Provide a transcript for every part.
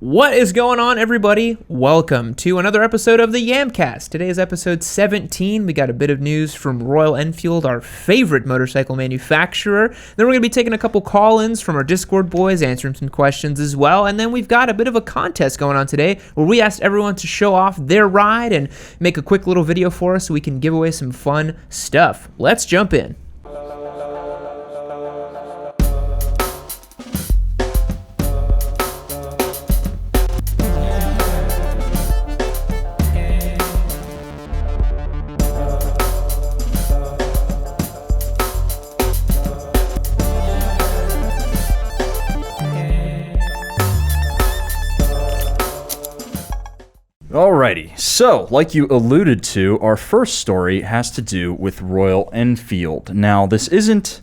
What is going on, everybody? Welcome to another episode of the Yamcast. Today is episode 17. We got a bit of news from Royal Enfield, our favorite motorcycle manufacturer. Then we're going to be taking a couple call-ins from our Discord boys, answering some questions as well. And then we've got a bit of a contest going on today where we asked everyone to show off their ride and make a quick little video for us so we can give away some fun stuff. Let's jump in. Alrighty, so like you alluded to, our first story has to do with Royal Enfield. Now, this isn't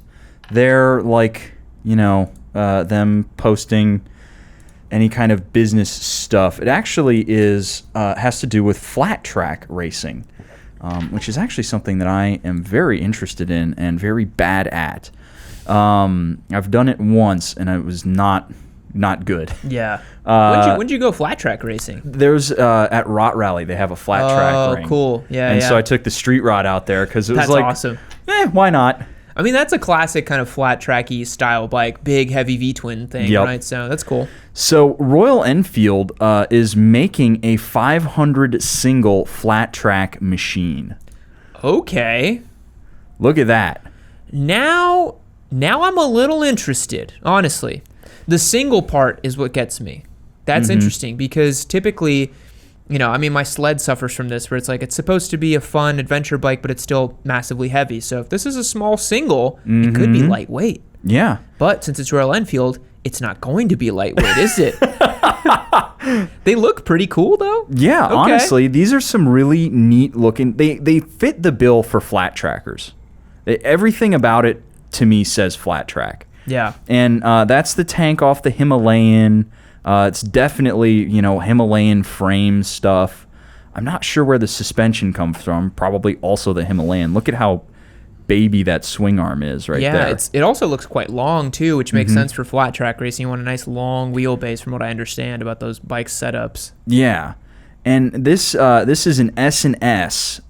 their, them posting any kind of business stuff. It actually has to do with flat track racing, which is actually something that I am very interested in and very bad at. I've done it once, and it was not good. Yeah. When'd you go flat track racing? There's at Rot Rally, they have a flat track ring. Oh, cool. Yeah, and so I took the street rod out there because it was like, awesome. Why not? I mean, that's a classic kind of flat tracky style bike, big heavy V-twin thing, right? So that's cool. So Royal Enfield is making a 500 single flat track machine. Okay. Look at that. Now I'm a little interested, honestly. The single part is what gets me. That's interesting because typically, my sled suffers from this where it's supposed to be a fun adventure bike, but it's still massively heavy. So if this is a small single, it could be lightweight. Yeah. But since it's Royal Enfield, it's not going to be lightweight, is it? They look pretty cool, though. Yeah, okay. Honestly, these are some really neat looking. They fit the bill for flat trackers. Everything about it, to me, says flat track. Yeah. And that's the tank off the Himalayan. It's definitely, Himalayan frame stuff. I'm not sure where the suspension comes from. Probably also the Himalayan. Look at how baby that swing arm is there. Yeah, it also looks quite long, too, which makes sense for flat track racing. You want a nice long wheelbase from what I understand about those bike setups. Yeah. And this is an S&S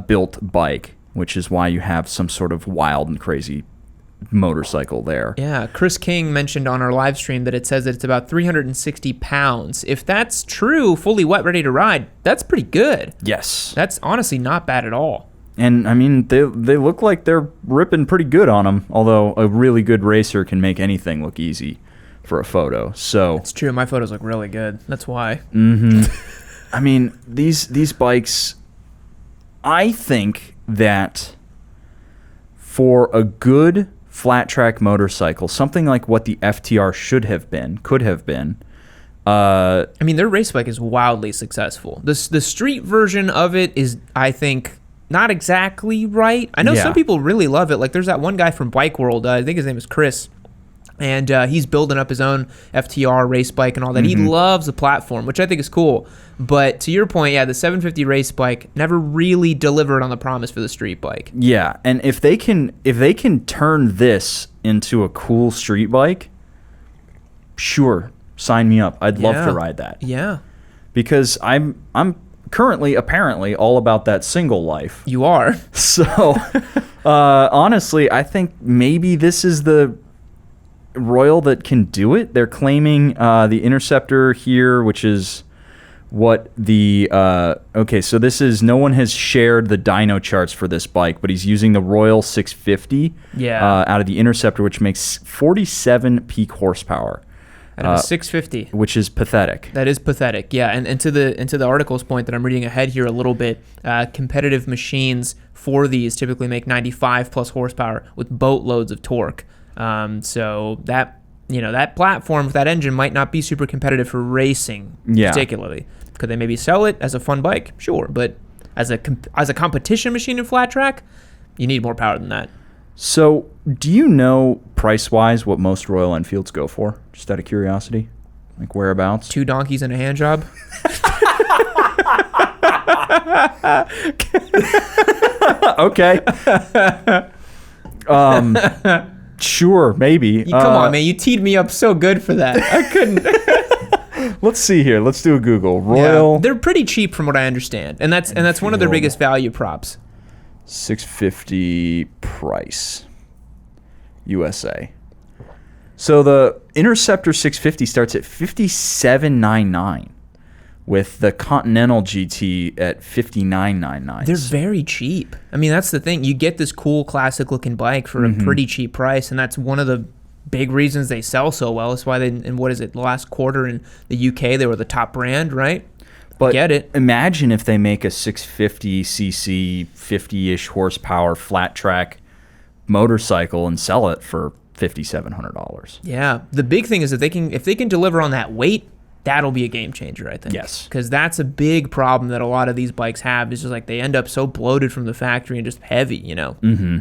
built bike, which is why you have some sort of wild and crazy motorcycle there. Yeah, Chris King mentioned on our live stream that it says that it's about 360 pounds. If that's true, fully wet, ready to ride, that's pretty good. Yes. That's honestly not bad at all. And, I mean, they look like they're ripping pretty good on them, although a really good racer can make anything look easy for a photo. So it's true. My photos look really good. That's why. I mean, these bikes, I think that for a good flat track motorcycle, something like what the FTR could have been. I mean, their race bike is wildly successful. The street version of it is, I think, not exactly right. I know some people really love it. Like, there's that one guy from Bike World. I think his name is Chris. And he's building up his own FTR race bike and all that. He loves the platform, which I think is cool. But to your point, the 750 race bike never really delivered on the promise for the street bike. Yeah, and if they can turn this into a cool street bike, sure, sign me up. I'd love to ride that. Yeah. Because I'm currently apparently all about that single life. You are. So honestly, I think maybe this is the Royal that can do it. They're claiming the Interceptor here, which is what the so this is, no one has shared the dyno charts for this bike, but he's using the Royal 650 out of the Interceptor, which makes 47 peak horsepower out of a 650, which is pathetic. That is pathetic. Yeah, and to the article's point that I'm reading ahead here a little bit, competitive machines for these typically make 95 plus horsepower with boatloads of torque. So that platform with that engine might not be super competitive for racing, particularly. Could they maybe sell it as a fun bike? Sure, but as a competition machine in flat track, you need more power than that. So, do you know price-wise what most Royal Enfields go for? Just out of curiosity, like whereabouts? 2 donkeys and a hand job. Okay. Sure, maybe. Come on, man. You teed me up so good for that. I couldn't. Let's see here. Let's do a Google. Royal. Yeah, they're pretty cheap from what I understand, and that's one of their biggest value props. 650 price. USA. So the Interceptor 650 starts at $57.99 with the Continental GT at $59.99. They're very cheap. I mean, that's the thing. You get this cool classic looking bike for a pretty cheap price, and that's one of the big reasons they sell so well. That's why they, in what is it, the last quarter in the UK, they were the top brand, right? But get it. Imagine if they make a 650cc, 50-ish horsepower flat track motorcycle and sell it for $5,700. Yeah. The big thing is if they can deliver on that weight, that'll be a game changer, I think. Yes. Because that's a big problem that a lot of these bikes have, is just like they end up so bloated from the factory and just heavy, you know? Mm-hmm.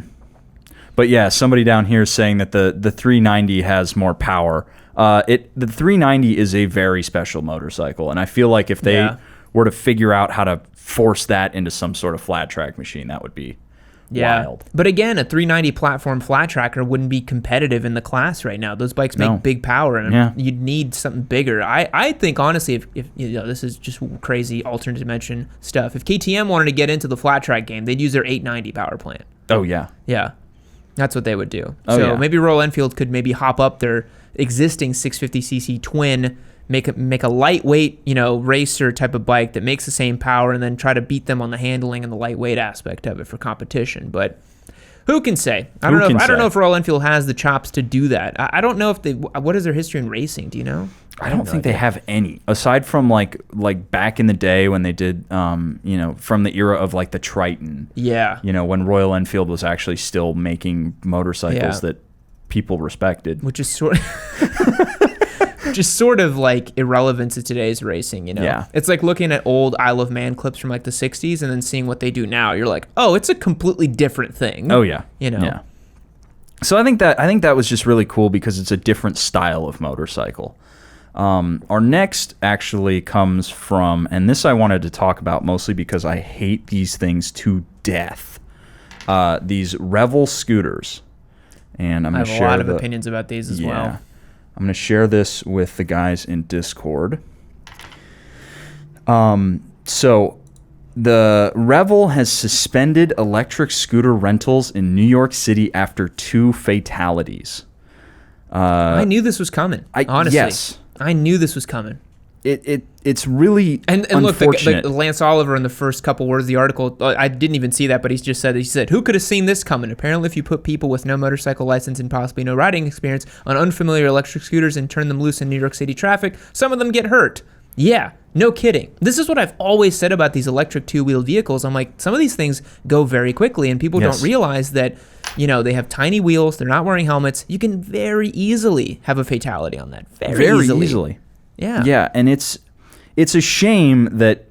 But yeah, somebody down here is saying that the 390 has more power. The 390 is a very special motorcycle, and I feel like if they were to figure out how to force that into some sort of flat track machine, that would be wild. But again, a 390 platform flat tracker wouldn't be competitive in the class right now. Those bikes make big power, and you'd need something bigger. I think, honestly, if you know, this is just crazy alternate dimension stuff. If KTM wanted to get into the flat track game, they'd use their 890 power plant. Oh, yeah. Yeah. That's what they would do. Oh, so yeah. maybe Royal Enfield could maybe hop up their existing 650cc twin, make a lightweight, you know, racer type of bike that makes the same power, and then try to beat them on the handling and the lightweight aspect of it for competition. But who can say? I don't know if Royal Enfield has the chops to do that. I don't know if they. What is their history in racing? Do you know? I don't think they have any, aside from like back in the day when they did, you know, from the era of like the Triton. Yeah. You know, when Royal Enfield was actually still making motorcycles that people respected. Which is sort of like irrelevant to today's racing, you know? Yeah. It's like looking at old Isle of Man clips from like the 60s and then seeing what they do now. You're like, oh, it's a completely different thing. Oh, yeah. You know? Yeah. So I think that was just really cool because it's a different style of motorcycle. Our next actually comes from, and this I wanted to talk about mostly because I hate these things to death. These Revel scooters. And I have a lot of opinions about these as well. I'm going to share this with the guys in Discord. So the Revel has suspended electric scooter rentals in New York City after 2 fatalities. I knew this was coming, honestly. Yes. I knew this was coming. It's really and unfortunate. Look, the Lance Oliver in the first couple words of the article, I didn't even see that, but he said, who could have seen this coming? Apparently, if you put people with no motorcycle license and possibly no riding experience on unfamiliar electric scooters and turn them loose in New York City traffic, some of them get hurt. Yeah, no kidding. This is what I've always said about these electric two-wheel vehicles. I'm like, some of these things go very quickly, and people don't realize that, you know, they have tiny wheels, they're not wearing helmets. You can very easily have a fatality on that. Very easily. Yeah. Yeah, and it's a shame that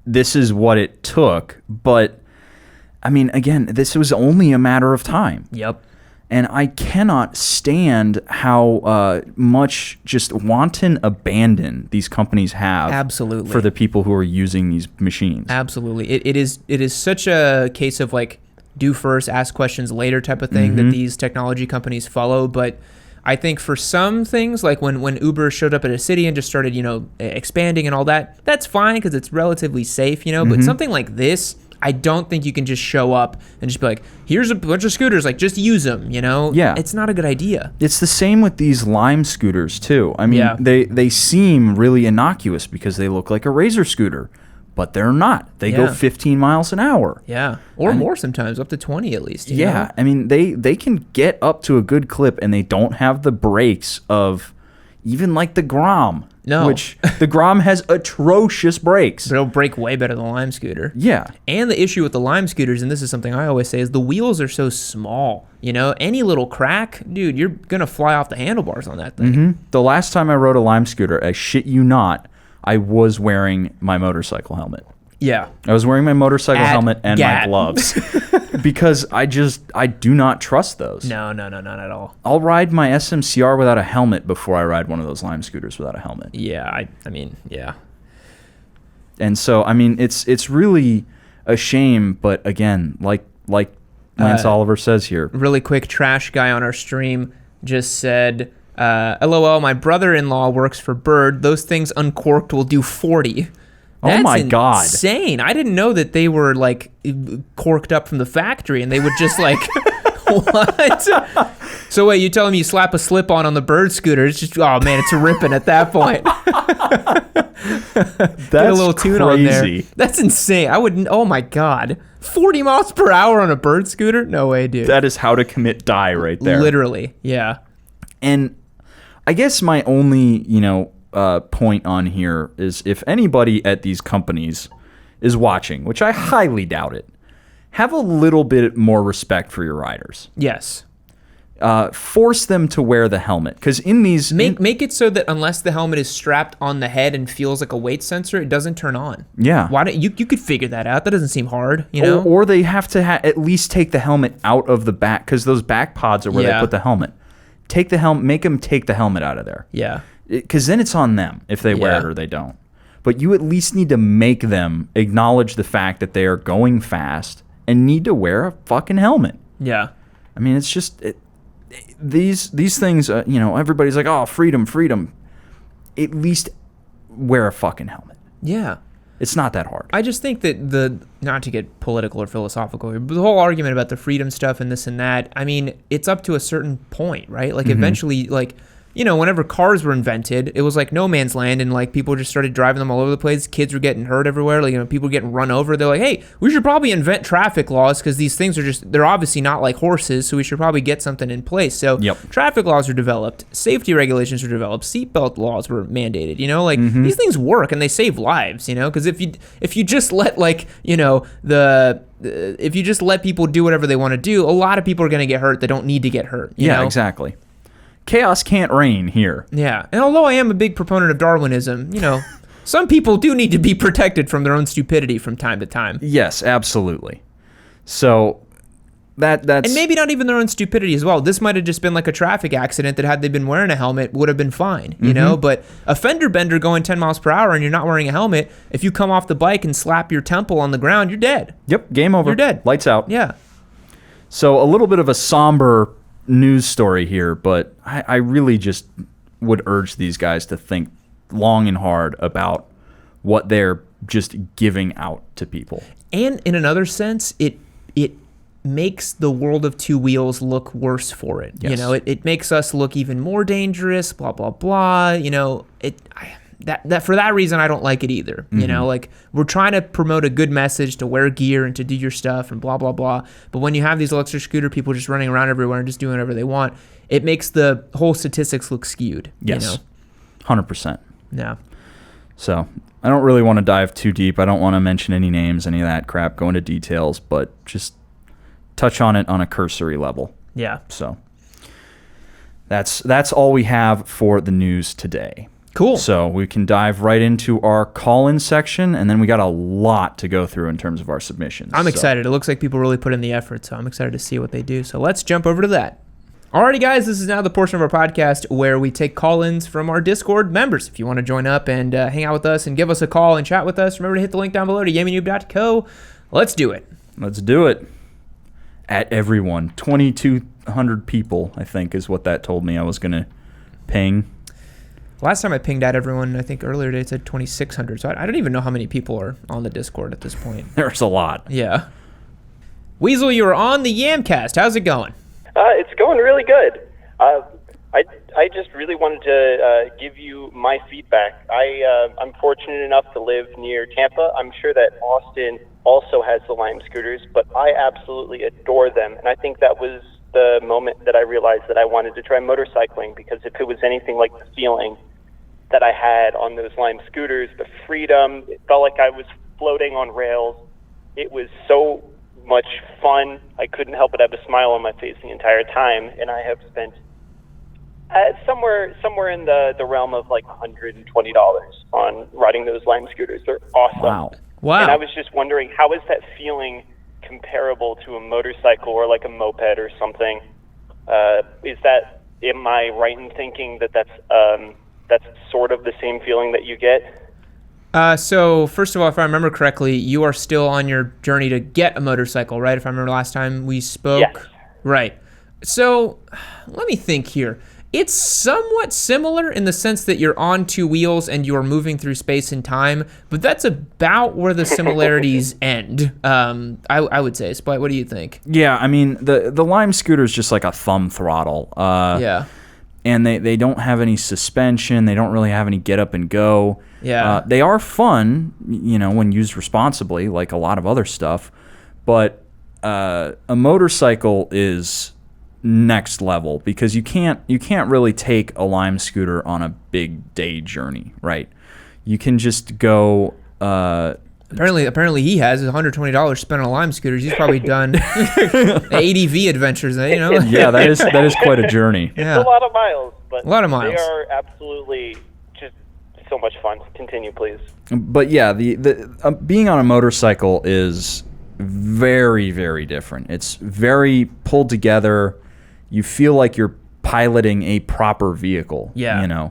this is what it took, but, I mean, again, this was only a matter of time. Yep. And I cannot stand how much just wanton abandon these companies have. Absolutely. For the people who are using these machines. Absolutely. It is such a case of like do first, ask questions later type of thing that these technology companies follow. But I think for some things, like when Uber showed up at a city and just started, you know, expanding and all that, that's fine because it's relatively safe, you know. But something like this, I don't think you can just show up and just be like, here's a bunch of scooters, like just use them, you know? Yeah. It's not a good idea. It's the same with these Lime scooters too. I mean, they seem really innocuous because they look like a Razor scooter, but they're not. They go 15 miles an hour. Yeah. Or more sometimes, up to 20 at least. You know? I mean, they can get up to a good clip and they don't have the brakes of even like the Grom. No. Which the Grom has atrocious brakes. But it'll brake way better than the Lime scooter. Yeah. And the issue with the Lime scooters, and this is something I always say, is the wheels are so small. You know, any little crack, dude, you're going to fly off the handlebars on that thing. The last time I rode a Lime scooter, I shit you not, I was wearing my motorcycle helmet. Yeah. I was wearing my motorcycle helmet and my gloves. Because I do not trust those. No, not at all. I'll ride my SMCR without a helmet before I ride one of those Lime scooters without a helmet. Yeah, I mean, yeah. And so, I mean, it's really a shame, but again, like Lance Oliver says here. Really quick, Trash Guy on our stream just said, LOL, my brother-in-law works for Bird. Those things uncorked will do 40. Oh my God. That's insane. I didn't know that they were like corked up from the factory and they would just like, what? So wait, you telling me you slap a slip-on the Bird scooter? It's just, oh man, it's ripping at that point. That's Get a little tune on there. crazy. That's insane. I wouldn't, oh my God. 40 miles per hour on a Bird scooter? No way, dude. That is how to commit die right there. Literally, yeah. And I guess my only, point on here is if anybody at these companies is watching, which I highly doubt it, have a little bit more respect for your riders. Yes. Force them to wear the helmet, because in these make it so that unless the helmet is strapped on the head and feels like a weight sensor, it doesn't turn on. Yeah. Why don't you could figure that out? That doesn't seem hard, you know. Or they have to at least take the helmet out of the back, because those back pods are where they put the helmet. Take the helmet, make them take the helmet out of there. Yeah. Because then it's on them if they wear it or they don't. But you at least need to make them acknowledge the fact that they are going fast and need to wear a fucking helmet. Yeah. I mean, it's just these things. Everybody's like, "Oh, freedom, freedom." At least wear a fucking helmet. Yeah. It's not that hard. I just think that not to get political or philosophical here, but the whole argument about the freedom stuff and this and that, I mean, it's up to a certain point, right? Like eventually, like, whenever cars were invented, it was like no man's land, and like people just started driving them all over the place. Kids were getting hurt everywhere. Like, people were getting run over. They're like, hey, we should probably invent traffic laws, because these things they're obviously not like horses, so we should probably get something in place. So traffic laws were developed, safety regulations were developed, seatbelt laws were mandated. These things work and they save lives. Because if you just let if you just let people do whatever they want to do, a lot of people are going to get hurt that don't need to get hurt. You know? Exactly. Chaos can't reign here. Yeah. And although I am a big proponent of Darwinism, some people do need to be protected from their own stupidity from time to time. Yes, absolutely. So that's... And maybe not even their own stupidity as well. This might have just been like a traffic accident that had they been wearing a helmet would have been fine, But a fender bender going 10 miles per hour and you're not wearing a helmet, if you come off the bike and slap your temple on the ground, you're dead. Yep, game over. You're dead. Lights out. Yeah. So a little bit of a somber news story here, but I really just would urge these guys to think long and hard about what they're just giving out to people. And in another sense, it makes the world of two wheels look worse for it. Yes. It makes us look even more dangerous, blah, blah, blah. That for that reason, I don't like it either. Like we're trying to promote a good message to wear gear and to do your stuff and blah, blah, blah. But when you have these electric scooter people just running around everywhere and just doing whatever they want, it makes the whole statistics look skewed. Yes. 100%. Yeah. So I don't really want to dive too deep. I don't want to mention any names, any of that crap, go into details, but just touch on it on a cursory level. Yeah. So that's all we have for the news today. Cool. So we can dive right into our call-in section, and then we got a lot to go through in terms of our submissions. I'm excited. It looks like people really put in the effort, so I'm excited to see what they do. So let's jump over to that. Alrighty, guys, this is now the portion of our podcast where we take call-ins from our Discord members. If you want to join up and hang out with us and give us a call and chat with us, remember to hit the link down below to yammie.co. Let's do it. Let's do it. At everyone. 2,200 people, I think, is what that told me I was going to ping. Last time I pinged at everyone, I think earlier today, it said 2,600. So I don't even know how many people are on the Discord at this point. There's a lot. Yeah. Weasel, you are on the Yamcast. How's it going? It's going really good. I just really wanted to give you my feedback. I'm fortunate enough to live near Tampa. I'm sure that Austin also has the Lime scooters, but I absolutely adore them. And I think that was the moment that I realized that I wanted to try motorcycling, because if it was anything like the feeling that I had on those Lime scooters, the freedom, it felt like I was floating on rails. It was so much fun. I couldn't help but have a smile on my face the entire time, and I have spent somewhere in the realm of like $120 on riding those Lime scooters. They're awesome. Wow. And I was just wondering, how is that feeling comparable to a motorcycle or like a moped or something? Am I right in thinking that that's sort of the same feeling that you get? So first of all, if I remember correctly, you are still on your journey to get a motorcycle, right? If I remember last time we spoke. Yes. Right. So let me think here. It's somewhat similar in the sense that you're on two wheels and you're moving through space and time, but that's about where the similarities end. I would say. Spite, what do you think? Yeah, I mean, the Lime scooter is just like a thumb throttle. Yeah. And they don't have any suspension. They don't really have any get up and go. Yeah. They are fun, when used responsibly, like a lot of other stuff. But a motorcycle is next level because you can't really take a Lime scooter on a big day journey, right? You can just go. Apparently he has $120 spent on Lime scooters. He's probably done ADV adventures, Yeah, that is quite a journey. Yeah. It's a lot of miles, but a lot of miles. They are absolutely just so much fun. Continue, please. But yeah, the being on a motorcycle is very, very different. It's very pulled together. You feel like you're piloting a proper vehicle. Yeah.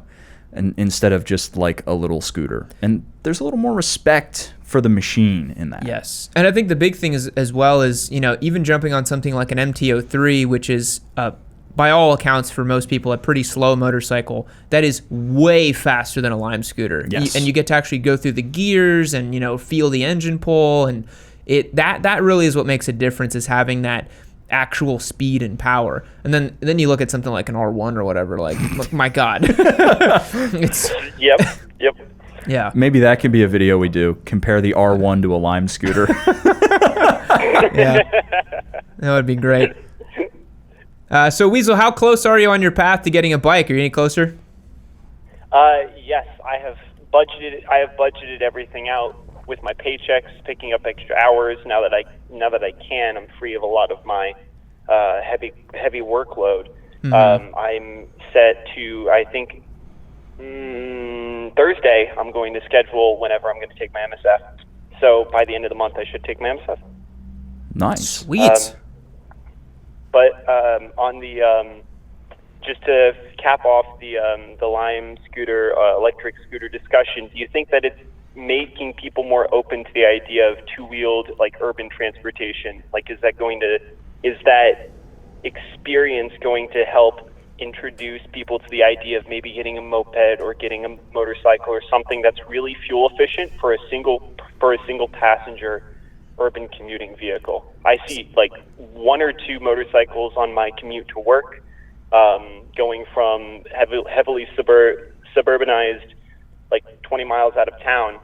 And instead of just like a little scooter. And there's a little more respect for the machine in that. Yes. And I think the big thing is, as well is, even jumping on something like an MT-03, which is, by all accounts for most people, a pretty slow motorcycle, that is way faster than a Lime scooter. Yes. And you get to actually go through the gears and, feel the engine pull. And that really is what makes a difference, is having that actual speed and power. And then you look at something like an R1 or whatever, like, my God. It's Yep. yeah. Maybe that could be a video we do. Compare the R1 to a Lime scooter. Yeah. That would be great. So Weasel, how close are you on your path to getting a bike? Are you any closer? Yes, I have budgeted everything out with my paychecks, picking up extra hours. Now that I can, I'm free of a lot of my heavy workload. Mm-hmm. I'm set to, I think, Thursday. I'm going to schedule whenever I'm going to take my MSF. So by the end of the month, I should take my MSF. Nice. Sweet. But on the just to cap off the Lime scooter, electric scooter discussion, do you think that it's making people more open to the idea of two-wheeled, like, urban transportation? Like, is that experience going to help introduce people to the idea of maybe getting a moped or getting a motorcycle or something that's really fuel efficient for a single passenger urban commuting vehicle? I see like one or two motorcycles on my commute to work, going from heavily suburbanized, like 20 miles out of town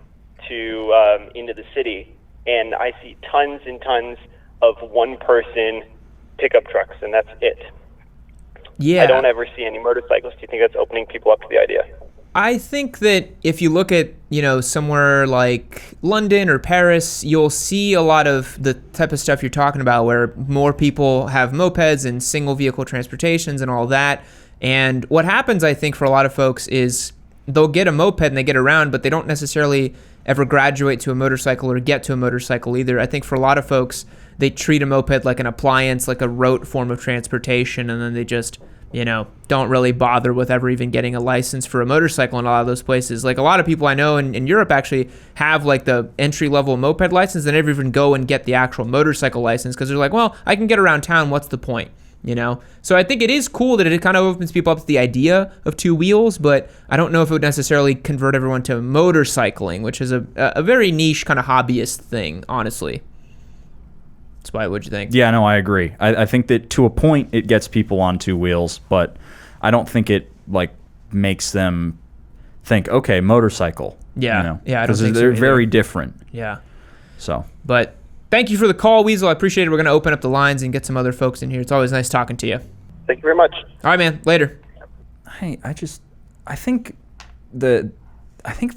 to into the city, and I see tons and tons of one-person pickup trucks, and that's it. Yeah. I don't ever see any motorcycles. Do you think that's opening people up to the idea? I think that if you look at, somewhere like London or Paris, you'll see a lot of the type of stuff you're talking about, where more people have mopeds and single vehicle transportations and all that. And what happens, I think, for a lot of folks is they'll get a moped and they get around, but they don't necessarily ever graduate to a motorcycle or get to a motorcycle either. I think for a lot of folks, they treat a moped like an appliance, like a rote form of transportation, and then they just, don't really bother with ever even getting a license for a motorcycle in a lot of those places. Like, a lot of people I know in Europe actually have like the entry-level moped license. They never even go and get the actual motorcycle license because they're like, well, I can get around town. What's the point? So I think it is cool that it kind of opens people up to the idea of two wheels, but I don't know if it would necessarily convert everyone to motorcycling, which is a very niche kind of hobbyist thing, honestly. That's why. What'd you think? Yeah, no, I agree. I think that to a point it gets people on two wheels, but I don't think it like makes them think, okay, motorcycle. Yeah, yeah, I don't because think so they're either. very different. Yeah. So, but thank you for the call, Weasel. I appreciate it. We're going to open up the lines and get some other folks in here. It's always nice talking to you. Thank you very much. All right, man. Later. hey, I think the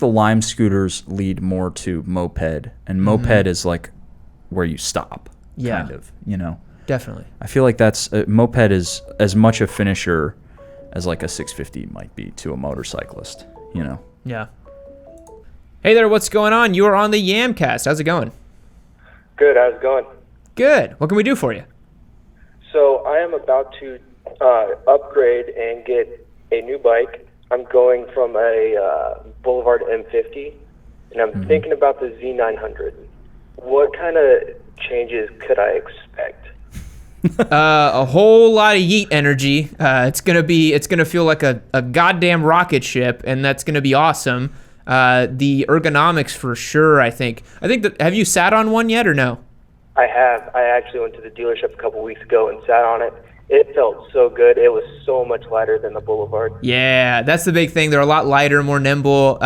Lime scooters lead more to moped, and moped is like where you stop. Yeah. Kind of, Definitely. I feel like moped is as much a finisher as like a 650 might be to a motorcyclist, Yeah. Hey there, what's going on? You are on the Yamcast. How's it going? Good, how's it going? Good. What can we do for you? So I am about to upgrade and get a new bike. I'm going from a Boulevard M50, and I'm thinking about the Z900. What kind of changes could I expect? A whole lot of yeet energy. It's gonna feel like a goddamn rocket ship, and that's gonna be awesome. The ergonomics for sure. I think that. Have you sat on one yet or no? I have. I actually went to the dealership a couple weeks ago and sat on it. It felt so good. It was so much lighter than the Boulevard. Yeah, that's the big thing. They're a lot lighter, more nimble,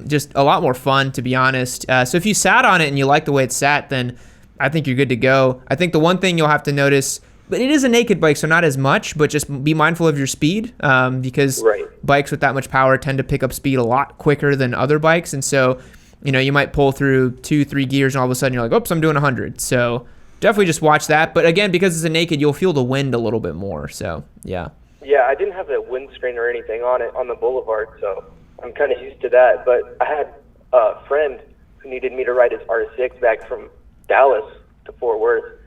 just a lot more fun, to be honest. So if you sat on it and you like the way it sat, then I think you're good to go. I think the one thing you'll have to notice, but it is a naked bike, so not as much, but just be mindful of your speed, because bikes with that much power tend to pick up speed a lot quicker than other bikes. And so, you might pull through 2-3 gears and all of a sudden you're like, oops, I'm doing 100. So definitely just watch that. But again, because it's a naked, you'll feel the wind a little bit more. So, yeah. Yeah, I didn't have a windscreen or anything on it on the Boulevard, so I'm kind of used to that. But I had a friend who needed me to ride his R6 back from Dallas to Fort Worth.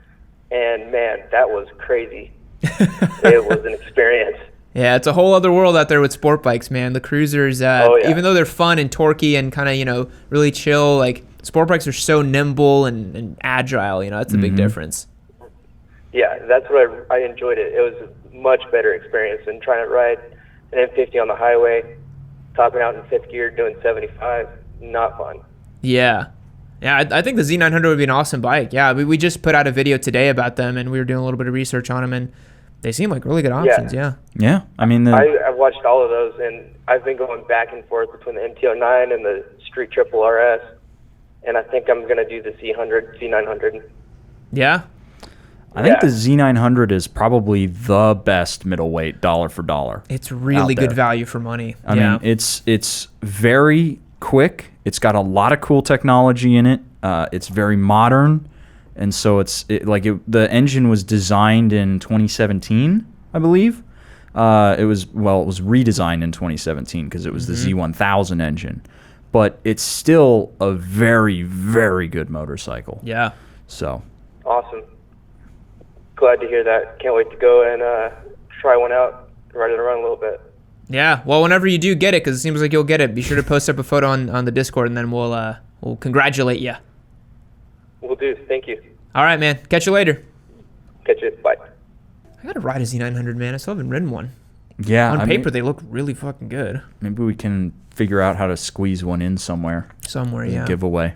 And, man, that was crazy. It was an experience. Yeah, it's a whole other world out there with sport bikes, man. The cruisers, even though they're fun and torquey and kind of, really chill, like, sport bikes are so nimble and agile. That's a big difference. Yeah, that's what I enjoyed it. It was a much better experience than trying to ride an M50 on the highway, topping out in fifth gear, doing 75. Not fun. Yeah. Yeah, I think the Z900 would be an awesome bike. Yeah, we just put out a video today about them, and we were doing a little bit of research on them, and they seem like really good options. Yeah. Yeah, I mean, I've watched all of those, and I've been going back and forth between the MT-09 and the Street Triple RS, and I think I'm going to do the Z900. Yeah. I think the Z900 is probably the best middleweight dollar for dollar. It's really good value for money. I mean, it's very quick. It's got a lot of cool technology in it. It's very modern, and so the engine was designed in 2017, I believe. It was redesigned in 2017 because it was the Z1000 engine, but it's still a very, very good motorcycle. Yeah. So. Awesome. Glad to hear that. Can't wait to go and try one out, ride it around a little bit. Yeah, well, whenever you do get it, because it seems like you'll get it, be sure to post up a photo on the Discord, and then we'll congratulate you. Will do. Thank you. All right, man. Catch you later. Catch you. Bye. I got to ride a Z900, man. I still haven't ridden one. Yeah. On paper, they look really fucking good. Maybe we can figure out how to squeeze one in somewhere. Yeah. Giveaway.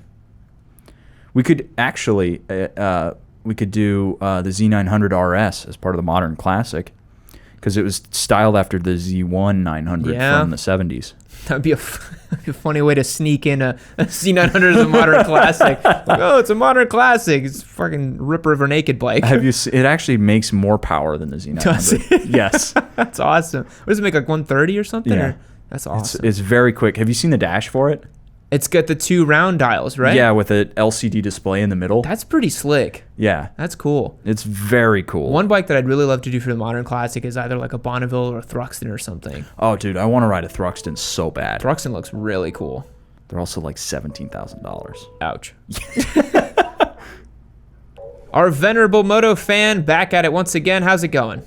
We could actually, we could do the Z900 RS as part of the Modern Classic, because it was styled after the Z1 900 from the 70s. That would be a funny way to sneak in a Z900 as a Modern Classic. Like, oh, it's a Modern Classic. It's a fucking ripper of a naked bike. It actually makes more power than the Z900. Does it? Yes. That's awesome. What does it make, like 130 or something? Yeah. That's awesome. It's very quick. Have you seen the dash for it? It's got the 2 round dials, right? Yeah, with an LCD display in the middle. That's pretty slick. Yeah. That's cool. It's very cool. One bike that I'd really love to do for the Modern Classic is either like a Bonneville or a Thruxton or something. Oh, dude, I want to ride a Thruxton so bad. Thruxton looks really cool. They're also like $17,000. Ouch. Our venerable moto fan back at it once again. How's it going?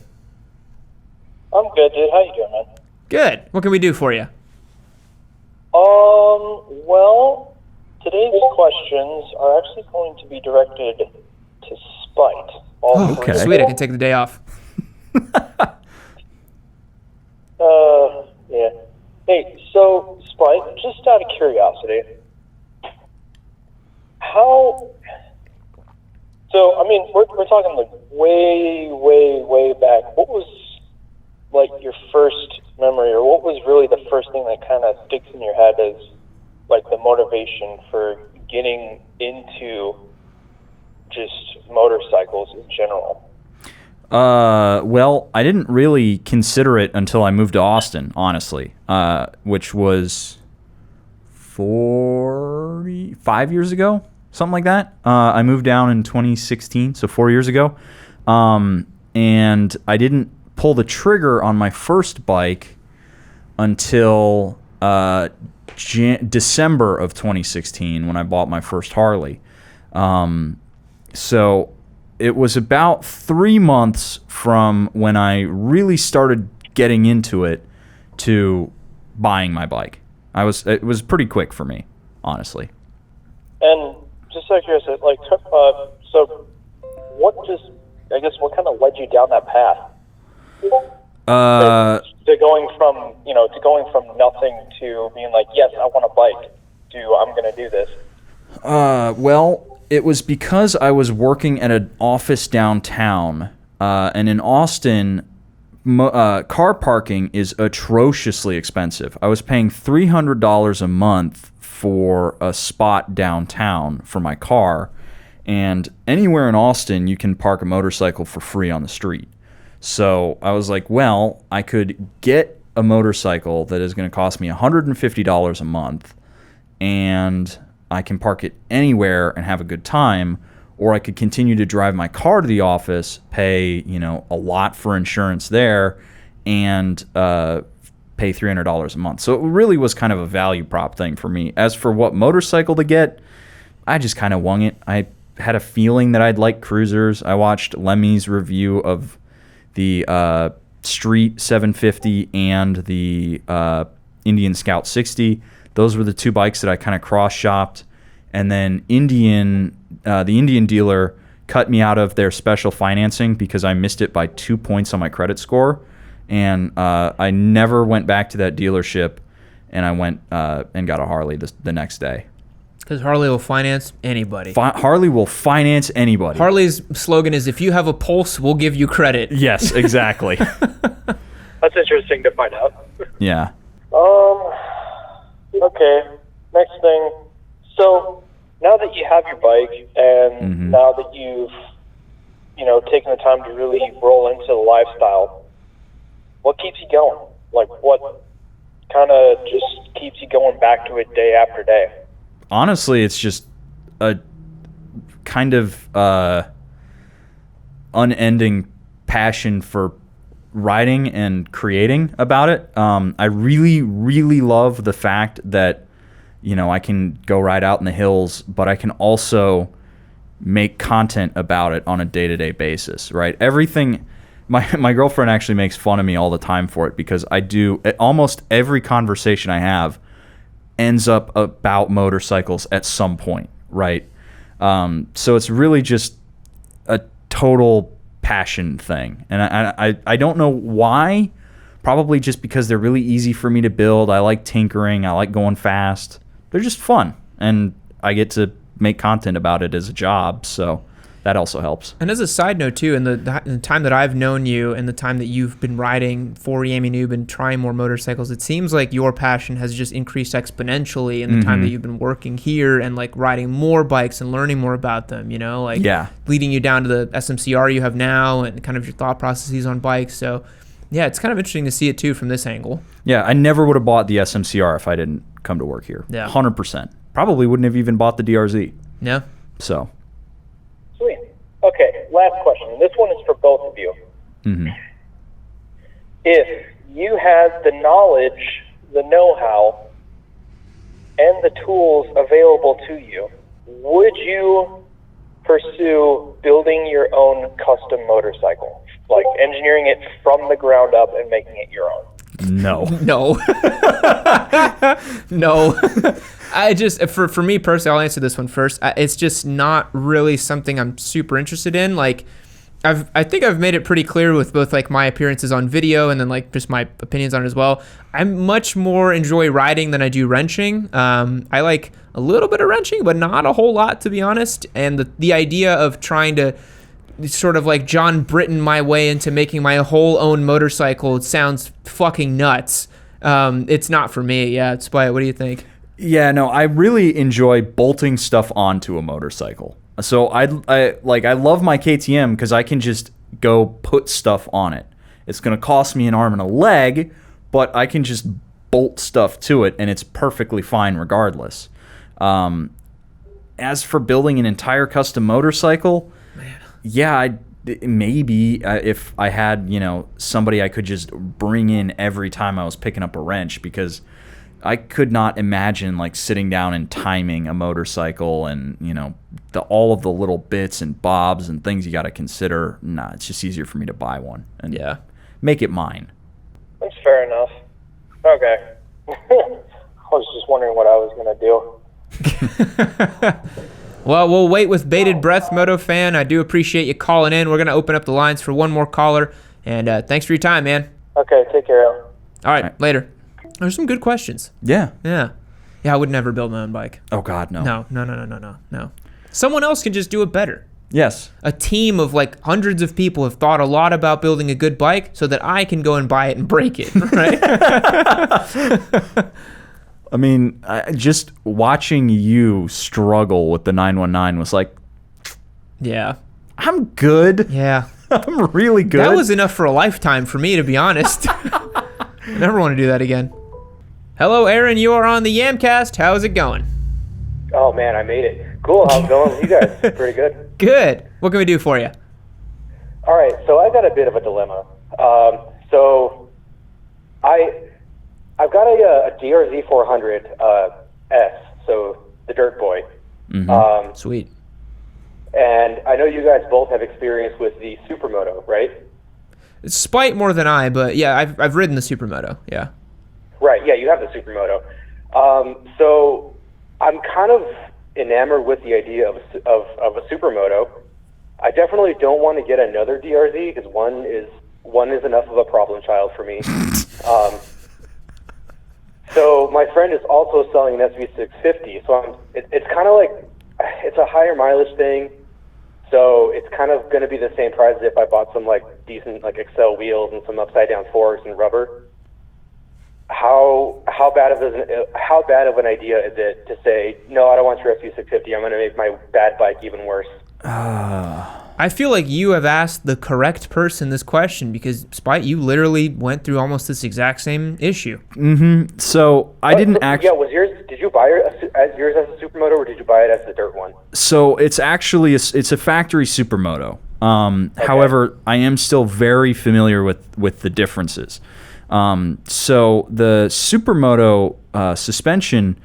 I'm good, dude. How you doing, man? Good. What can we do for you? Well, today's questions are actually going to be directed to Spite. Okay. Sweet, I can take the day off. Yeah. Hey, so, Spite, just out of curiosity, we're talking like way back. What was, like, your first memory, or what was really the first thing that kind of sticks in your head as like the motivation for getting into just motorcycles in general? Well, I didn't really consider it until I moved to Austin, honestly, which was 5 years ago, something like that. I moved down in 2016, so 4 years ago, and I didn't pull the trigger on my first bike until December of 2016 when I bought my first Harley. So it was about 3 months from when I really started getting into it to buying my bike. It was pretty quick for me, honestly. And just out of curiosity, like, so what just I guess what kind of led you down that path? To going from nothing to being like, yes, I want a bike, to I'm going to do this. Well, it was because I was working at an office downtown, and in Austin, car parking is atrociously expensive. I was paying $300 a month for a spot downtown for my car, and anywhere in Austin, you can park a motorcycle for free on the street. So I was like, well, I could get a motorcycle that is going to cost me $150 a month, and I can park it anywhere and have a good time, or I could continue to drive my car to the office, pay, a lot for insurance there, and pay $300 a month. So it really was kind of a value prop thing for me. As for what motorcycle to get, I just kind of wung it. I had a feeling that I'd like cruisers. I watched Lemmy's review of the Street 750 and the Indian Scout 60. Those were the two bikes that I kind of cross-shopped. And then the Indian dealer cut me out of their special financing because I missed it by 2 points on my credit score. And I never went back to that dealership, and I went and got a Harley the next day. Because Harley will finance anybody. Harley will finance anybody. Harley's slogan is, if you have a pulse, we'll give you credit. Yes, exactly. That's interesting to find out. Yeah. Okay. Next thing. So now that you have your bike, and now that you've, taken the time to really roll into the lifestyle, what keeps you going? Like, what kind of just keeps you going back to it day after day? Honestly, it's just a kind of unending passion for writing and creating about it. I really, really love the fact that, I can go ride out in the hills, but I can also make content about it on a day-to-day basis, right? Everything... My girlfriend actually makes fun of me all the time for it because I do... Almost every conversation I have ends up about motorcycles at some point, right? So it's really just a total passion thing. And I don't know why. Probably just because they're really easy for me to build. I like tinkering. I like going fast. They're just fun. And I get to make content about it as a job, so that also helps. And as a side note too, in the time that I've known you and the time that you've been riding for Yammie Noob and trying more motorcycles, it seems like your passion has just increased exponentially in the time that you've been working here and like riding more bikes and learning more about them, leading you down to the SMCR you have now and kind of your thought processes on bikes. So yeah, it's kind of interesting to see it too from this angle. Yeah, I never would have bought the SMCR if I didn't come to work here. Yeah. 100%. Probably wouldn't have even bought the DRZ. Yeah. So. Sweet. Okay, last question. This one is for both of you. If you had the knowledge, the know-how, and the tools available to you, would you pursue building your own custom motorcycle? Like engineering it from the ground up and making it your own? No. No. No. I just, for me personally, I'll answer this one first. It's just not really something I'm super interested in. Like, I think I've made it pretty clear with both like my appearances on video and then like just my opinions on it as well. I much more enjoy riding than I do wrenching. I like a little bit of wrenching, but not a whole lot, to be honest. And the idea of trying to sort of like John Britton my way into making my whole own motorcycle, it sounds fucking nuts. It's not for me. Yeah, Spite, what do you think? Yeah, no, I really enjoy bolting stuff onto a motorcycle. So I love my KTM because I can just go put stuff on it. It's going to cost me an arm and a leg, but I can just bolt stuff to it, and it's perfectly fine regardless. As for building an entire custom motorcycle, yeah, maybe if I had, somebody I could just bring in every time I was picking up a wrench, because I could not imagine like sitting down and timing a motorcycle and, all of the little bits and bobs and things you got to consider. Nah, it's just easier for me to buy one and make it mine. That's fair enough. Okay. I was just wondering what I was going to do. Well, we'll wait with bated breath, Moto fan. I do appreciate you calling in. We're going to open up the lines for one more caller. And thanks for your time, man. Okay, take care, Al. All right, later. There's some good questions. Yeah. Yeah, I would never build my own bike. Oh, God, no. No. Someone else can just do it better. Yes. A team of like hundreds of people have thought a lot about building a good bike so that I can go and buy it and break it, right? I mean, just watching you struggle with the 919 was like, Yeah. I'm good. Yeah. I'm really good. That was enough for a lifetime for me, to be honest. Never want to do that again. Hello, Aaron. You are on the Yamcast. How's it going? Oh man, I made it. Cool. How's it going with you guys? Pretty good. Good. What can we do for you? All right, so I've got a bit of a dilemma. So I've got a DRZ 400 S, so the Dirt Boy. Mm-hmm. Sweet. And I know you guys both have experience with the Supermoto, right? It's Spite more than I, but yeah, I've ridden the Supermoto. Yeah. Right. Yeah, you have the Supermoto. So I'm kind of enamored with the idea of a Supermoto. I definitely don't want to get another DRZ because one is enough of a problem child for me. So my friend is also selling an SV650. So it's kind of like, it's a higher mileage thing. So it's kind of going to be the same price as if I bought some like decent like Excel wheels and some upside down forks and rubber. How bad of an idea is it to say, no, I don't want your SV650. I'm going to make my bad bike even worse. I feel like you have asked the correct person this question because, Spite, you literally went through almost this exact same issue. Mm-hmm. So I didn't actually... Yeah, was yours... Did you buy yours as a Supermoto or did you buy it as the dirt one? So it's actually it's a factory Supermoto. However, I am still very familiar with the differences. So the Supermoto suspension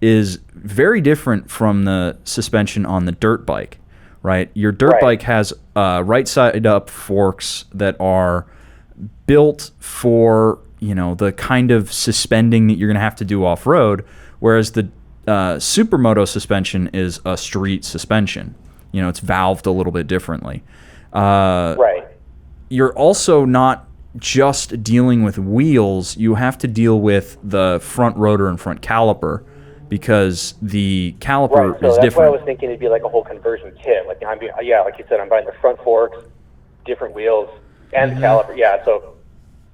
is very different from the suspension on the dirt bike. Right, your dirt bike has right side up forks that are built for the kind of suspending that you're going to have to do off road, whereas the Supermoto suspension is a street suspension. It's valved a little bit differently. Right. You're also not just dealing with wheels; you have to deal with the front rotor and front caliper. Because the caliper so is that's different. Why I was thinking it'd be like a whole conversion kit. Like like you said, I'm buying the front forks, different wheels, and the caliper. Yeah. So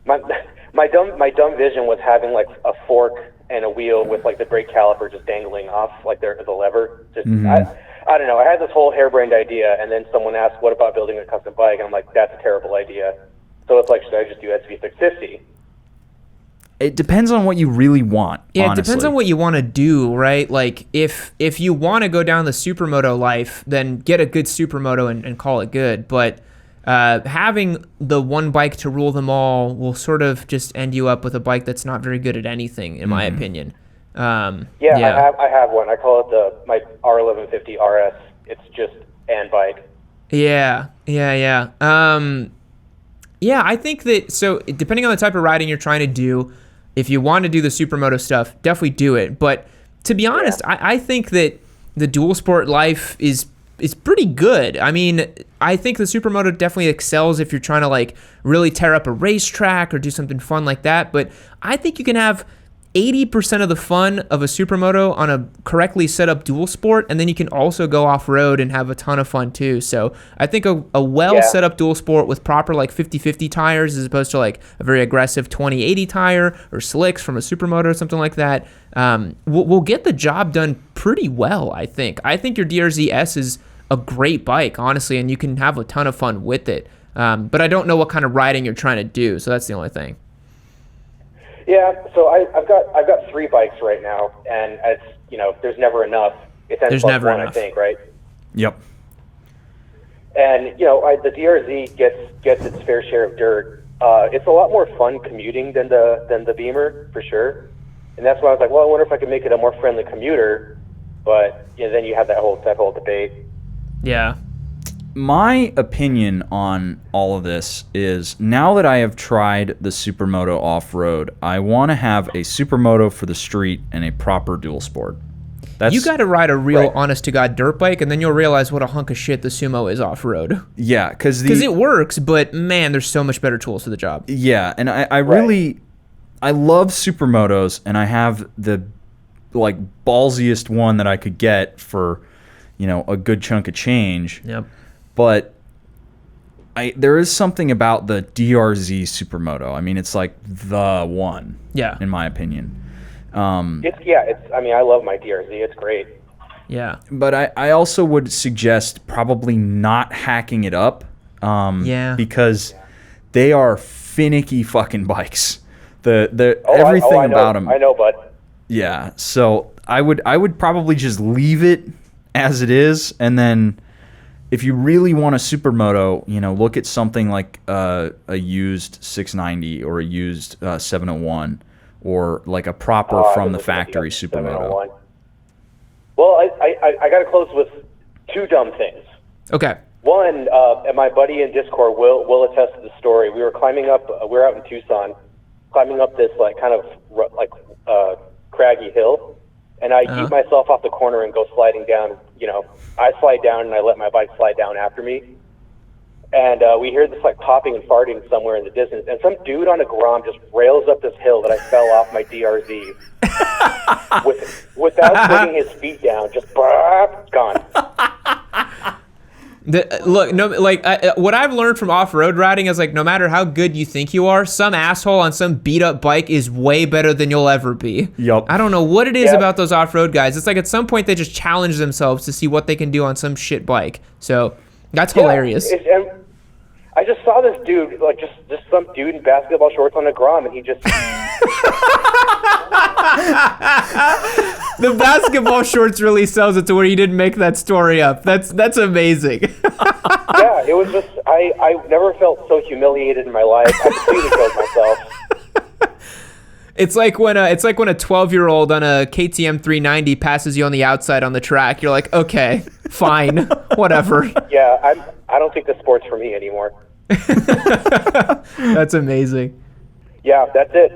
my dumb vision was having like a fork and a wheel with like the brake caliper just dangling off like the lever. Just I don't know. I had this whole harebrained idea, and then someone asked, "What about building a custom bike?" And I'm like, "That's a terrible idea." So it's like, should I just do SV650? It depends on what you really want. Yeah, honestly. It depends on what you want to do, right? Like, if you want to go down the Supermoto life, then get a good Supermoto and call it good. But having the one bike to rule them all will sort of just end you up with a bike that's not very good at anything, in my opinion. I have one. I call it my R1150 RS. It's just an bike. Yeah. I think that, so depending on the type of riding you're trying to do, if you want to do the Supermoto stuff, definitely do it. But to be honest, I think that the dual sport life is pretty good. I mean, I think the Supermoto definitely excels if you're trying to like really tear up a racetrack or do something fun like that. But I think you can have 80% of the fun of a Supermoto on a correctly set up dual sport, and then you can also go off road and have a ton of fun too. So I think a well set up dual sport with proper like 50/50 tires as opposed to like a very aggressive 20/80 tire or slicks from a Supermoto or something like that will get the job done pretty well. I think your DRZ S is a great bike, honestly, and you can have a ton of fun with it. But I don't know what kind of riding you're trying to do, so that's the only thing. Yeah, so I've got 3 bikes right now, and it's there's never enough. It's N+1, I think, right? Yep. And the DRZ gets its fair share of dirt. It's a lot more fun commuting than the Beamer for sure, and that's why I was like, well, I wonder if I could make it a more friendly commuter. But then you have that whole debate. Yeah. My opinion on all of this is, now that I have tried the Supermoto off-road, I want to have a Supermoto for the street and a proper dual sport. You got to ride a real honest-to-God dirt bike, and then you'll realize what a hunk of shit the Sumo is off-road. Yeah, because it works, but man, there's so much better tools for the job. Yeah, and I really, I love supermotos, and I have the like ballsiest one that I could get for, you know, a good chunk of change. Yep. But there is something about the DRZ supermoto. I mean, it's like the one. Yeah. In my opinion. I mean, I love my DRZ. It's great. Yeah. But I also would suggest probably not hacking it up. Because they are finicky fucking bikes. Everything about them. I know, bud. Yeah. So I would probably just leave it as it is, and then if you really want a supermoto, you know, look at something like a used 690 or a used 701, or like a proper from the factory supermoto. Well, I got to close with two dumb things. Okay. One, and my buddy in Discord will attest to the story. We were climbing up. We were out in Tucson, climbing up this like kind of craggy hill, and I eat myself off the corner and go sliding down. You know, I slide down and I let my bike slide down after me. And we hear this like popping and farting somewhere in the distance, and some dude on a Grom just rails up this hill that I fell off my DRZ without putting his feet down. Just gone. What I've learned from off-road riding is like, no matter how good you think you are, some asshole on some beat-up bike is way better than you'll ever be. Yep. I don't know what it is about those off-road guys. It's like at some point they just challenge themselves to see what they can do on some shit bike. So that's hilarious. I just saw this dude, like just some dude in basketball shorts on a Grom, and he just... The basketball shorts really sells it to where you didn't make that story up. That's amazing. Yeah, it was just, I never felt so humiliated in my life. I completely killed myself. It's like when a 12-year-old on a KTM 390 passes you on the outside on the track. You're like, okay, fine, whatever. Yeah, I don't think this sport's for me anymore. That's amazing. Yeah, that's it.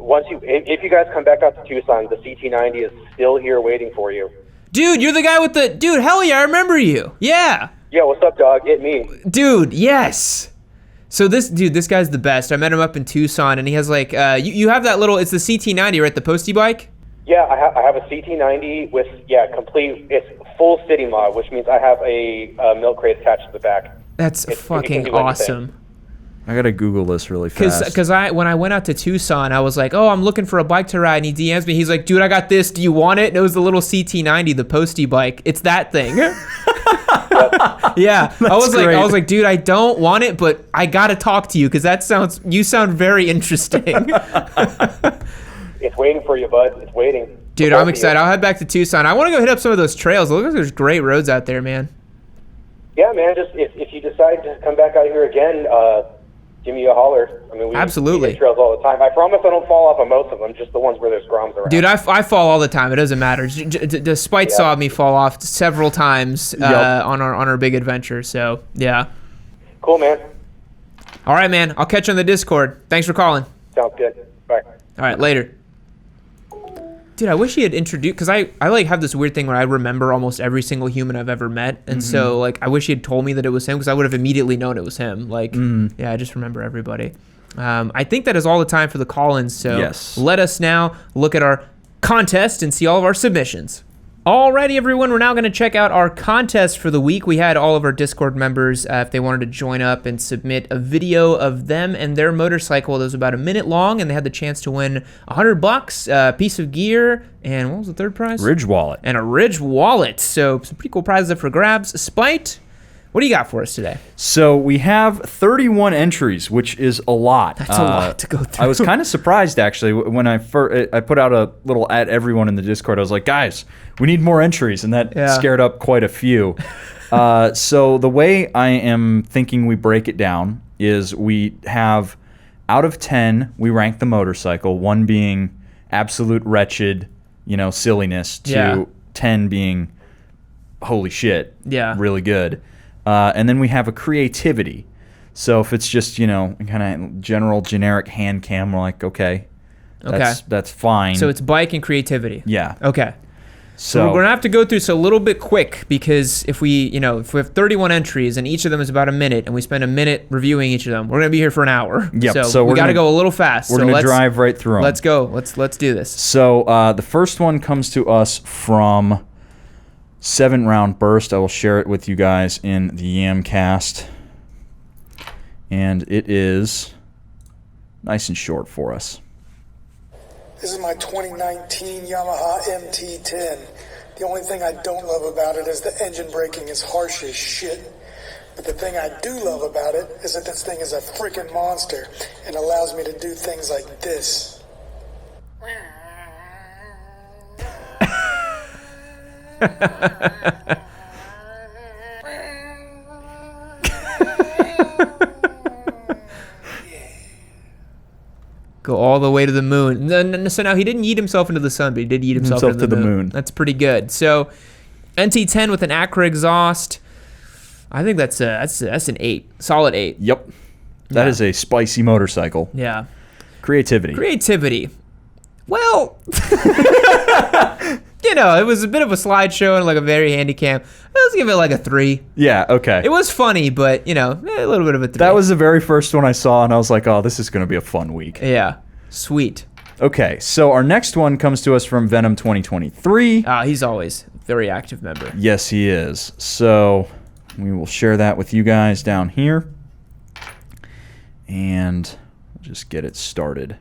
If you guys come back out to Tucson, the CT90 is still here waiting for you. Dude, you're the guy with the... Dude, hell yeah, I remember you. Yeah. Yeah, what's up, dog? It me. Dude, yes. So this guy's the best. I met him up in Tucson, and he has like... you have that little... It's the CT90, right? The Postie Bike? Yeah, I have a CT90 with, complete... It's full city mod, which means I have a milk crate attached to the back. That's fucking awesome. I gotta Google this really fast. Because when I went out to Tucson, I was like, oh, I'm looking for a bike to ride, and he DMs me. He's like, dude, I got this. Do you want it? And it was the little CT90, the Postie Bike. It's that thing. Yeah, I was like, dude, I don't want it, but I gotta talk to you because you sound very interesting. It's waiting for you, bud. It's waiting. Dude, I'm excited. I'll head back to Tucson. I want to go hit up some of those trails. It looks like there's great roads out there, man. Yeah, man. Just if you decide to come back out here again, give me a holler. I mean, we hit trails all the time. I promise I don't fall off on most of them, just the ones where there's Groms around. Dude, I fall all the time. It doesn't matter. Despite saw me fall off several times on our big adventure. So yeah. Cool, man. All right, man. I'll catch you on the Discord. Thanks for calling. Sounds good. Bye. All right, later. Dude, I wish he had introduced, because I like have this weird thing where I remember almost every single human I've ever met, and so like I wish he had told me that it was him, because I would have immediately known it was him. Like, yeah, I just remember everybody. I think that is all the time for the call-ins, so let us now look at our contest and see all of our submissions. Alrighty, everyone, we're now going to check out our contest for the week. We had all of our Discord members, if they wanted to join up and submit a video of them and their motorcycle that was about a minute long, and they had the chance to win $100, a piece of gear, and what was the third prize? Ridge wallet. And a Ridge wallet. So some pretty cool prizes up for grabs. Spite, what do you got for us today? So we have 31 entries, which is a lot. That's a lot to go through. I was kind of surprised, actually, when I put out a little at everyone in the Discord. I was like, guys, we need more entries, and that scared up quite a few. So the way I am thinking we break it down is we have, out of 10, we rank the motorcycle, 1 being absolute wretched, silliness, to 10 being holy shit, really good. And then we have a creativity. So if it's just, kind of generic hand cam, we're like, okay, that's fine. So it's bike and creativity. Yeah. Okay. So we're gonna have to go through this a little bit quick because if we have 31 entries and each of them is about a minute and we spend a minute reviewing each of them, we're gonna be here for an hour. Yep. So we gotta go a little fast. We're gonna drive right through them. Let's go. Let's do this. So the first one comes to us from 7 Round Burst. I will share it with you guys in the Yamcast, and it is nice and short for us. This is my 2019 Yamaha MT-10. The only thing I don't love about it is the engine braking is harsh as shit. But the thing I do love about it is that this thing is a freaking monster and allows me to do things like this. Go all the way to the moon. So now he didn't yeet himself into the sun, but he did yeet himself into the moon. That's pretty good. So NT10 with an Acra exhaust. I think that's an 8, solid 8. Yep, that is a spicy motorcycle. Yeah. Creativity. Well, it was a bit of a slideshow and like a very handy cam. Let's give it like a 3. Yeah, okay. It was funny, but a little bit of a 3. That was the very first one I saw, and I was like, oh, this is going to be a fun week. Yeah, sweet. Okay, so our next one comes to us from Venom 2023. He's always a very active member. Yes, he is. So we will share that with you guys down here, and we'll just get it started.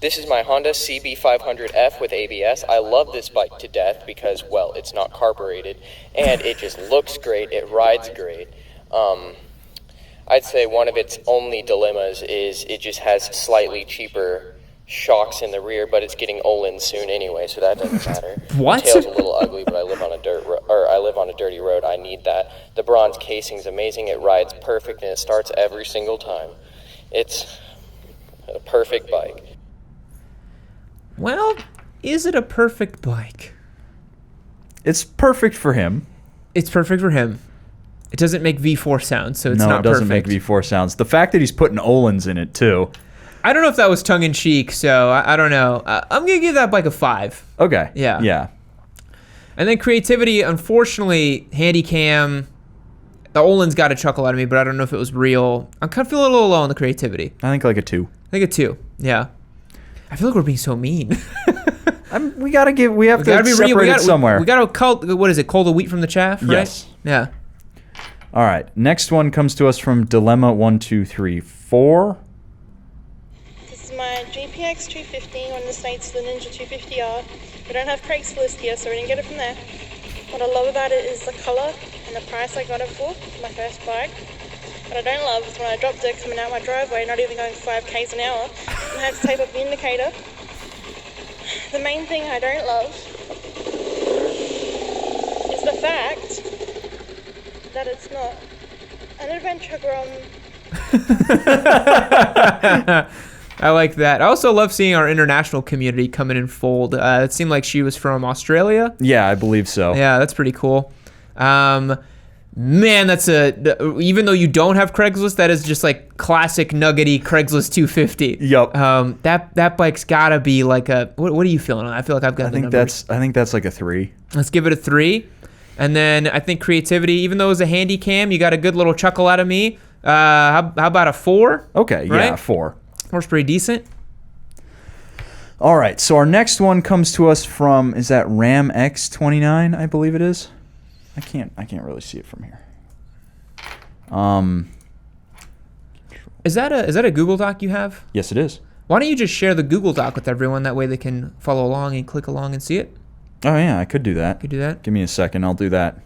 This is my Honda CB500F with ABS. I love this bike to death because, well, it's not carbureted, and it just looks great. It rides great. I'd say one of its only dilemmas is it just has slightly cheaper shocks in the rear, but it's getting Olin soon anyway, so that doesn't matter. What? The tail's a little ugly, but I live on a dirty road. I need that. The bronze casing's amazing. It rides perfect, and it starts every single time. It's a perfect bike. Well, is it a perfect bike? It's perfect for him. It's perfect for him. It doesn't make V4 sounds, so it's not perfect. No, it doesn't make V4 sounds. The fact that he's putting Olins in it, too. I don't know if that was tongue-in-cheek, so I don't know. I'm going to give that bike a 5. Okay. Yeah. And then creativity, unfortunately, Handycam, the Olins got a chuckle out of me, but I don't know if it was real. I'm kind of feeling a little low on the creativity. I think like a 2. I think a 2, yeah. I feel like we're being so mean. We have to separate it somewhere. We got to cull the wheat from the chaff, right? Yes. Yeah. All right. Next one comes to us from Dilemma1234. This is my GPX 250 on the States, the Ninja 250R. We don't have Craigslist here, so we didn't get it from there. What I love about it is the color and the price I got it for my first bike. What I don't love is when I dropped it coming out my driveway, not even going 5 k's an hour, and I had to tape up the indicator. The main thing I don't love is the fact that it's not an adventure grom. I like that. I also love seeing our international community come in and fold. It seemed like she was from Australia. Yeah, I believe so. Yeah, that's pretty cool. Man, even though you don't have Craigslist, that is just like classic nuggety Craigslist 250. Yep. That bike's gotta be like a. What are you feeling on? I feel like I've got. I think that's like a 3. Let's give it a 3, and then I think creativity. Even though it was a handy cam, you got a good little chuckle out of me. How about a 4? Okay, right? Yeah, 4. 4's pretty decent. All right, so our next one comes to us from, is that Ram X29? I believe it is. I can't really see it from here. Is that a Google Doc you have? Yes, it is. Why don't you just share the Google Doc with everyone? That way they can follow along and click along and see it. Oh yeah, I could do that. Could do that. Give me a second. I'll do that.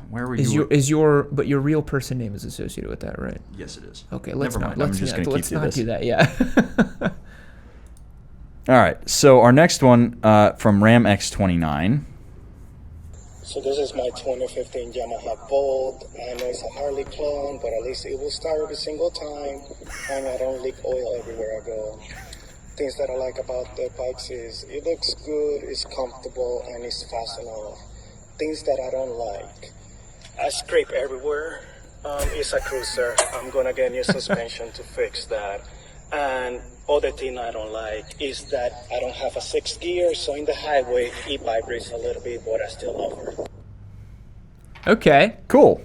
Where were you? But your real person name is associated with that, right? Yes, it is. Okay, let's Never not. mind. I'm just gonna Let's keep not this. do that. Yeah. All right. So our next one from Ram X29. So this is my 2015 Yamaha Bolt. I know it's a Harley clone, but at least it will start every single time, and I don't leak oil everywhere I go. Things that I like about the bikes is it looks good, it's comfortable, and it's fast enough. Things that I don't like, I scrape everywhere. It's a cruiser. I'm gonna get new suspension to fix that. And other thing I don't like is that I don't have a 6th gear, so in the highway it vibrates a little bit, but I still love her. Okay. Cool.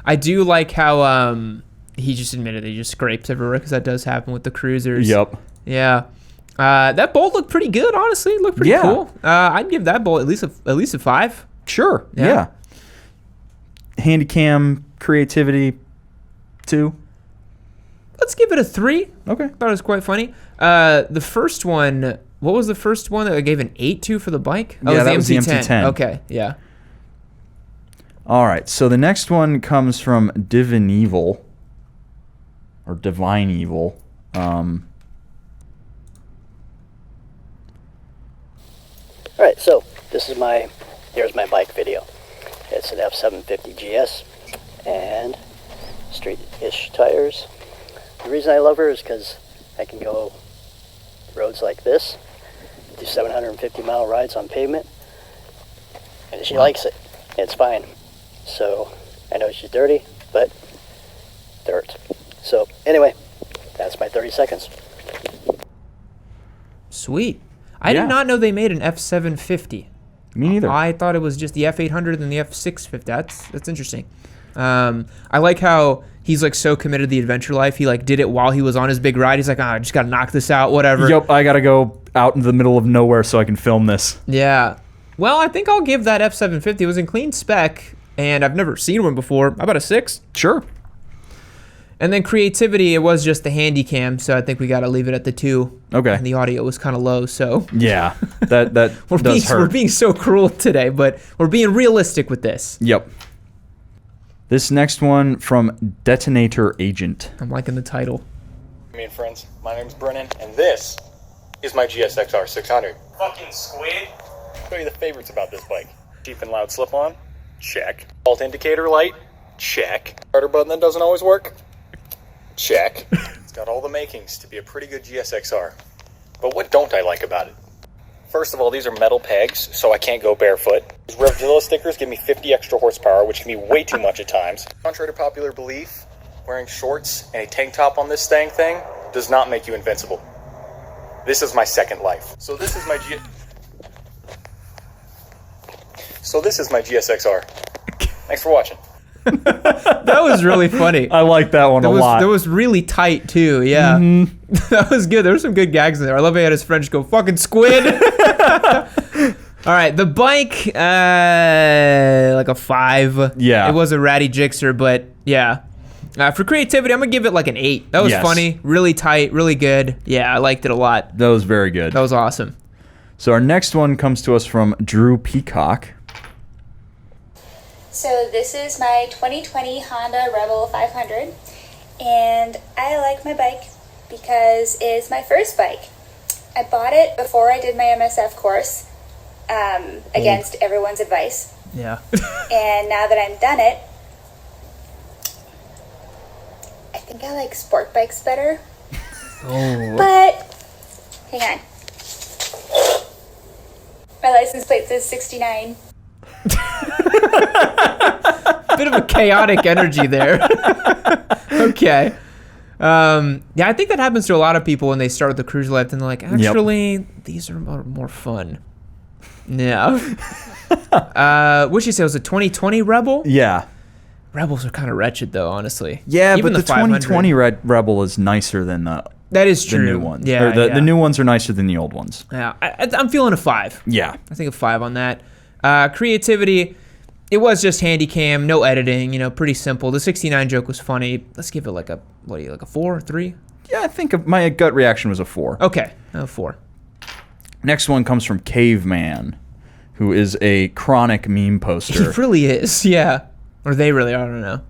I do like how he just admitted he just scrapes everywhere, because that does happen with the cruisers. Yep. Yeah. That bolt looked pretty good, honestly. It looked pretty cool. I'd give that bolt at least a 5. Sure. Yeah. Handycam creativity 2. Let's give it a 3. Okay. Thought it was quite funny. The first one, what was the first one that I gave an 8 to for the bike? Oh, Yeah, that was the MT10. Okay, yeah. All right. So the next one comes from Divine Evil. Or Divine Evil. Alright, so here's my bike video. It's an F750 GS and street-ish tires. The reason I love her is because I can go roads like this, do 750-mile rides on pavement, and she likes it. It's fine. So, I know she's dirty, but dirt. So, anyway, that's my 30 seconds. Sweet. I did not know they made an F750. Me neither. I thought it was just the F800 and the F650. That's interesting. I like how he's like so committed to the adventure life. He like did it while he was on his big ride. He's like, I just got to knock this out, whatever. Yep, I got to go out in the middle of nowhere so I can film this. Yeah. Well, I think I'll give that F750. It was in clean spec, and I've never seen one before. How about a 6? Sure. And then creativity, it was just the handy cam, so I think we got to leave it at the 2. Okay. And the audio was kind of low, so. Yeah, that does hurt. We're being so cruel today, but we're being realistic with this. Yep. This next one from Detonator Agent. I'm liking the title. Me and friends, my name's Brennan, and this is my GSXR 600. Fucking squid. I'll show you the favorites about this bike. Cheap and loud slip-on? Check. Alt indicator light? Check. Starter button that doesn't always work? Check. It's got all the makings to be a pretty good GSXR. But what don't I like about it? First of all, these are metal pegs, so I can't go barefoot. These Revzilla stickers give me 50 extra horsepower, which can be way too much at times. Contrary to popular belief, wearing shorts and a tank top on this dang thing does not make you invincible. This is my second life. So this is my GSXR. Thanks for watching. That was really funny. I like that one a lot. That was really tight too. Yeah, that was good. There were some good gags in there. I love how he had his friend just go fucking squid. All right, the bike, like a 5. Yeah, it was a ratty Gixxer, but yeah. For creativity, I'm gonna give it like an 8. That was funny, really tight, really good. Yeah, I liked it a lot. That was very good. That was awesome. So our next one comes to us from Drew Peacock. So this is my 2020 Honda Rebel 500, and I like my bike because it's my first bike. I bought it before I did my MSF course, against everyone's advice. Yeah. And now that I'm done it, I think I like sport bikes better. Oh. But, hang on. My license plate says 69. Bit of a chaotic energy there. Okay. Yeah, I think that happens to a lot of people when they start with the cruise life, and they're like, actually, these are more fun. Yeah. What'd you say? It was a 2020 Rebel? Yeah. Rebels are kind of wretched, though, honestly. Yeah, even but the 2020 Rebel is nicer than that is true. The new ones. Yeah, or the new ones are nicer than the old ones. Yeah, I'm feeling a 5. Yeah. I think a 5 on that. Creativity, it was just handy cam, no editing, pretty simple. The 69 joke was funny. Let's give it like a 4 or 3? Yeah, I think my gut reaction was a 4. Okay, a 4. Next one comes from Caveman, who is a chronic meme poster. He really is, yeah. Or they really are, I don't know.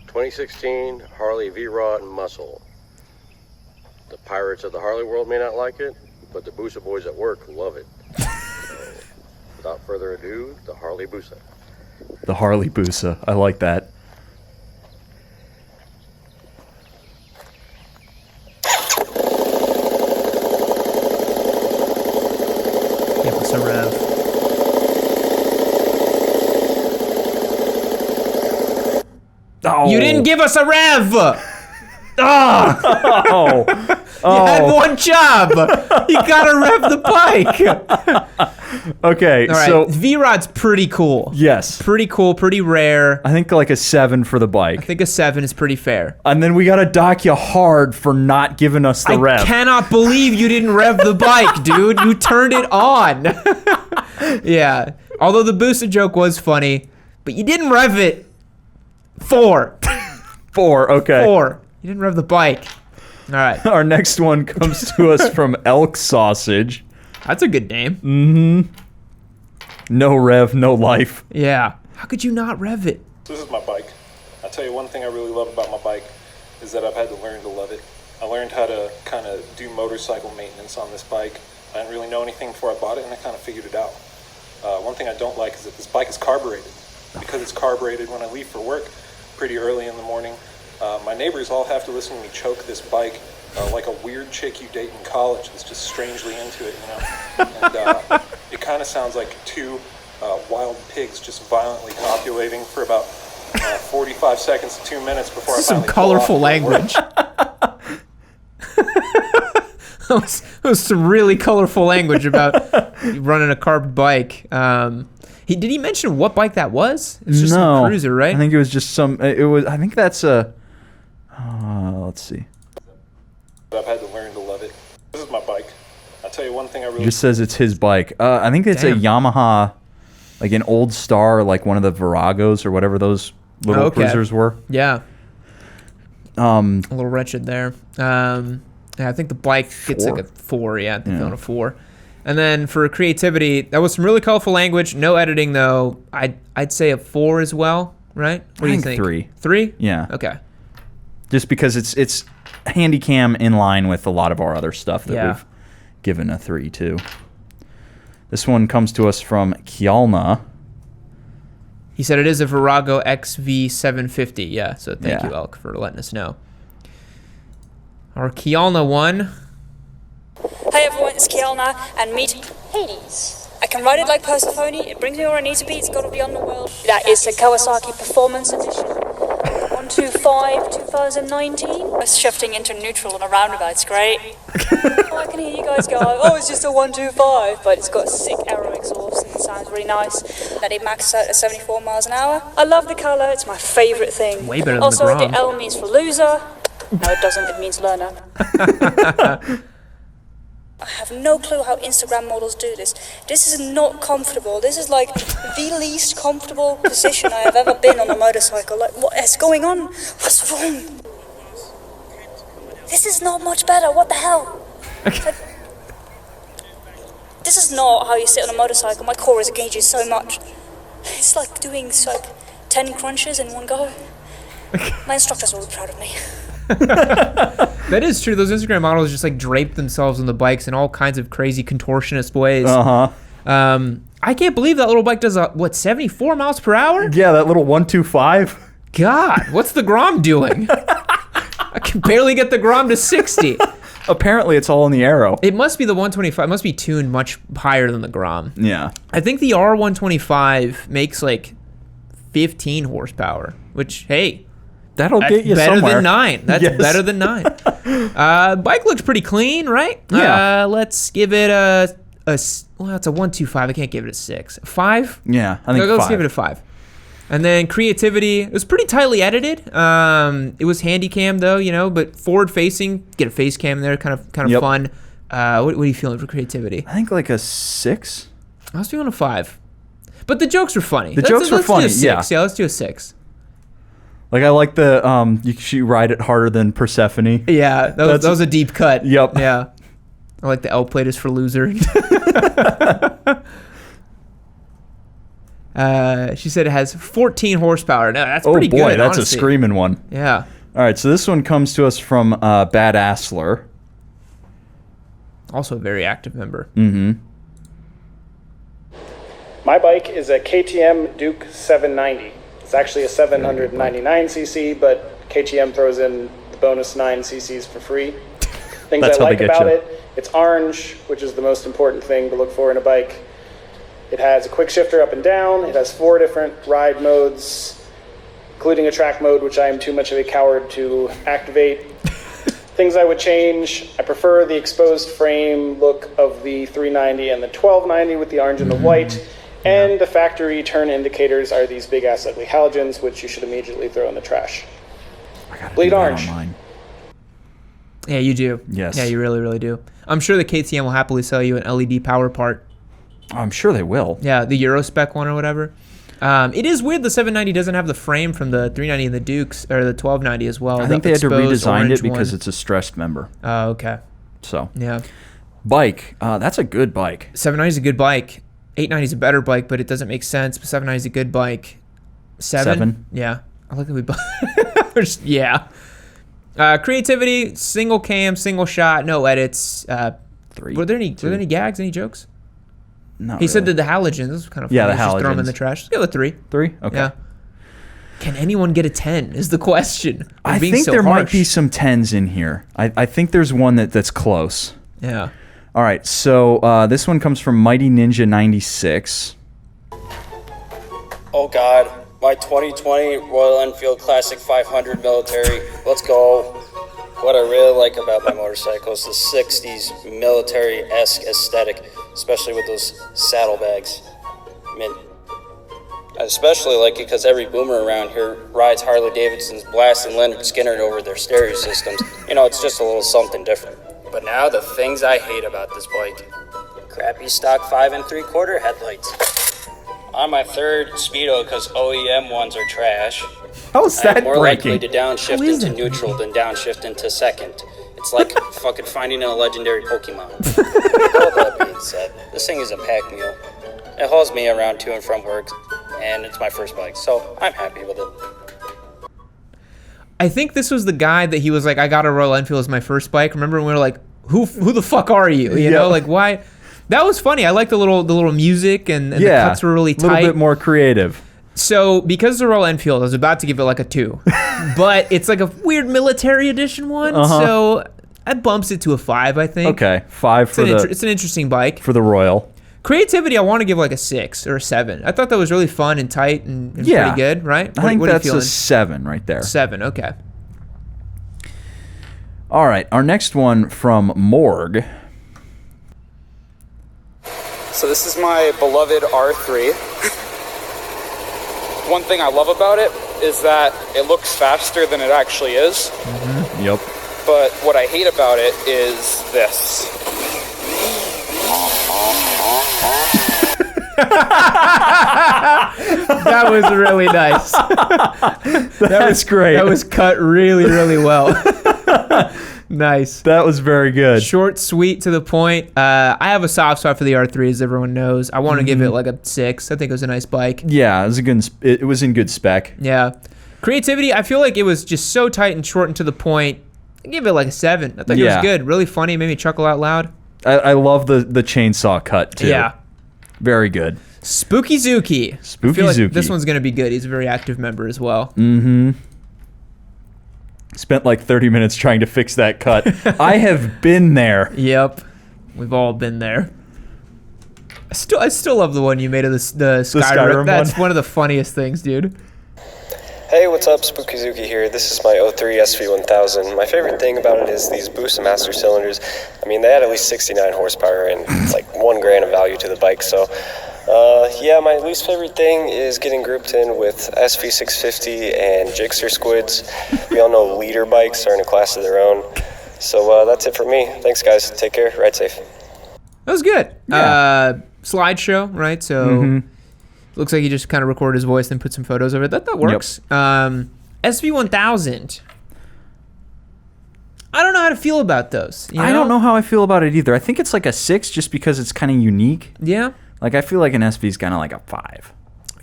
2016 Harley V-Rod and Muscle. The pirates of the Harley world may not like it, but the Busa boys at work love it. So, without further ado, the Harley Busa. The Harley Busa. I like that. Give us a rev. Oh. You didn't give us a rev! Oh! You had one job. You gotta rev the bike. Okay, All right. so V-Rod's pretty cool. yes, Pretty cool, pretty rare. I think like a 7 for the bike. I think a 7 is pretty fair. And then we gotta dock you hard for not giving us the rev. I cannot believe you didn't rev the bike, dude. You turned it on. Yeah. Although the Busa joke was funny, but you didn't rev it. 4. 4, okay. 4. You didn't rev the bike. All right. Our next one comes to us from Elk Sausage. That's a good name. Mm-hmm. No rev, no life. Yeah. How could you not rev it? This is my bike. I'll tell you one thing I really love about my bike is that I've had to learn to love it. I learned how to kind of do motorcycle maintenance on this bike. I didn't really know anything before I bought it, and I kind of figured it out. One thing I don't like is that this bike is carbureted. Because it's carbureted, when I leave for work pretty early in the morning, my neighbors all have to listen to me choke this bike like a weird chick you date in college that's just strangely into it, you know? And it kind of sounds like two wild pigs just violently copulating for about 45 seconds to 2 minutes before I finally Some colorful language. That was some really colorful language about running a carb bike. Did he mention what bike that was? It's just some cruiser, right? I think it was just some. It was. I think that's a. Let's see. I've had to learn to love it. This is my bike. I'll tell you one thing I really. It just says it's his bike. I think it's a Yamaha, like an old Star, like one of the Viragos or whatever those little cruisers were. Yeah. A little wretched there. Yeah, I think the bike gets like a 4. Yeah, they found a 4. And then for creativity, that was some really colorful language. No editing though. I'd say a 4 as well, right? What do you think? 3. 3? Yeah. Okay. Just because it's Handycam in line with a lot of our other stuff that we've given a 3 to. This one comes to us from Kjalna. He said it is a Virago XV750. Yeah, so thank you, Elk, for letting us know. Our Kjalna one. Hey everyone, it's Kjalna, and meet Hades. I can ride it like Persephone, it brings me where I need to be, it's got to be on the world. That is the Kawasaki Performance Edition. 125 2019. I'm shifting into neutral on a roundabout, it's great. I can hear you guys go, oh, it's just a 125, but it's got sick aero exhaust and it sounds really nice. That it maxes out at 74 miles an hour. I love the colour, it's my favourite thing. Way better than also, the Grom. the L means for loser. No, it doesn't, it means learner. I have no clue how Instagram models do this. This is not comfortable. This is like the least comfortable position I have ever been on a motorcycle. Like, what is going on? What's wrong? This is not much better. What the hell? This is not how you sit on a motorcycle. My core is engaged so much. It's like doing 10 crunches in one go. My instructors will be proud of me. That is true. Those Instagram models just like drape themselves on the bikes in all kinds of crazy contortionist ways. I can't believe that little bike does 74 miles per hour? Yeah, that little 125. God, what's the Grom doing? I can barely get the Grom to 60. Apparently, it's all in the aero. It must be the 125. It must be tuned much higher than the Grom. Yeah. I think the R125 makes like 15 horsepower, which, hey, that'll get you better somewhere. than 9. That's better than 9. Bike looks pretty clean, right? Yeah. Let's give it well, it's a 125. I can't give it a 6. 5? Yeah, I think Let's 5. give it a 5. And then creativity, it was pretty tightly edited. It was handy cam though, you know, but forward facing, get a face cam there, kind of fun. What are you feeling for creativity? I think like a 6. I was feeling a 5. But the jokes were funny. Jokes were funny, let's do a 6. Yeah, let's do a 6. Like I like the you ride it harder than Persephone. Yeah, that was a deep cut. Yep. Yeah. I like the L plate is for loser. She said it has 14 horsepower. No, that's pretty good. Oh boy, that's honestly. a screaming one. Yeah. All right, so this one comes to us from Bad Assler. Also a very active member. Mm-hmm. My bike is a KTM Duke 790. It's actually a 799cc, but KTM throws in the bonus 9 cc's for free. Things I like about it, it's orange, which is the most important thing to look for in a bike. It has a quick shifter up and down. It has 4 different ride modes, including a track mode, which I am too much of a coward to activate. Things I would change, I prefer the exposed frame look of the 390 and the 1290 with the orange and the white. And the factory turn indicators are these big ass ugly halogens, which you should immediately throw in the trash. Bleed orange. Yeah, you do. Yes. Yeah, you really, really do. I'm sure the KTM will happily sell you an LED power part. I'm sure they will. Yeah, the Euro spec one or whatever. It is weird the 790 doesn't have the frame from the 390 and the Dukes, or the 1290 as well. I think they had to redesign it because it's a stressed member. Oh, okay. So. Yeah. Bike. That's a good bike. 790 is a good bike. 890 is a better bike, but it doesn't make sense. But 790 is a good bike. 7? Yeah. I like that we yeah. Creativity, single cam, single shot, no edits. 3. Were there any gags, any jokes? No. He said that the halogens. This was kind of funny. Yeah, the Just throw them halogens. in the trash. Let's go with 3. 3? Okay. Yeah. Can anyone get a 10 is the question. I think there might be some 10s in here. I think there's one that's close. Yeah. All right, so this one comes from Mighty Ninja 96. Oh God, my 2020 Royal Enfield Classic 500 military. Let's go. What I really like about my motorcycle is the 60s military-esque aesthetic, especially with those saddlebags. I mean, I especially like it because every boomer around here rides Harley Davidson's blasting Leonard Skinner over their stereo systems. You know, it's just a little something different. But now the things I hate about this bike. Crappy stock 5 3/4 headlights. On my third Speedo because OEM ones are trash. How is that I'm more breaking? likely to downshift into neutral than downshift into second. It's like fucking finding a legendary Pokemon. All that being said, this thing is a pack mule. It hauls me around to and from work, and it's my first bike, so I'm happy with it. I think this was the guy that he was like, I got a Royal Enfield as my first bike. Remember when we were like, who the fuck are you? You know, like why? That was funny. I like the little music and the cuts were really tight. A little bit more creative. So because it's a Royal Enfield, I was about to give it like a 2, but it's like a weird military edition one, so that bumps it to a 5, I think. Okay, 5 for it's an interesting bike for the Royal. Creativity, I want to give like a 6 or a 7. I thought that was really fun and tight and pretty good, right? I think what are you that's feeling? a 7 right there. 7, okay. All right, our next one from Morg. So this is my beloved R3. One thing I love about it is that it looks faster than it actually is. Yep. But what I hate about it is this. That was really nice. That was great. That was cut really, really well. Nice. That was very good. Short, sweet, to the point. I have a soft spot for the R3, as everyone knows. I want to give it like a 6. I think it was a nice bike. Yeah, it was a good. It was in good spec. Yeah. Creativity, I feel like it was just so tight and short and to the point. I give it like a 7. I think it was good. Really funny. Made me chuckle out loud. I love the chainsaw cut too. Yeah. Very good. Spooky Zuki. Spooky I feel like Zuki. this one's going to be good. He's a very active member as well. Mm-hmm. Spent like 30 minutes trying to fix that cut. I have been there. Yep. We've all been there. I still love the one you made of the Skyrim. That's one of the funniest things, dude. Hey, what's up? Spookyzuki here. This is my 03 SV1000. My favorite thing about it is these Busa Master cylinders. I mean, they had at least 69 horsepower and it's like $1,000 of value to the bike. So, yeah, my least favorite thing is getting grouped in with SV650 and Gixxer squids. We all know leader bikes are in a class of their own. So that's it for me. Thanks, guys. Take care. Ride safe. That was good. Yeah. Slideshow, right? So looks like he just kind of recorded his voice and put some photos over it. That works. Yep. SV1000. I don't know how to feel about those. You know? I don't know how I feel about it either. I think it's like a 6 just because it's kind of unique. Yeah. Like I feel like an SV is kind of like a 5.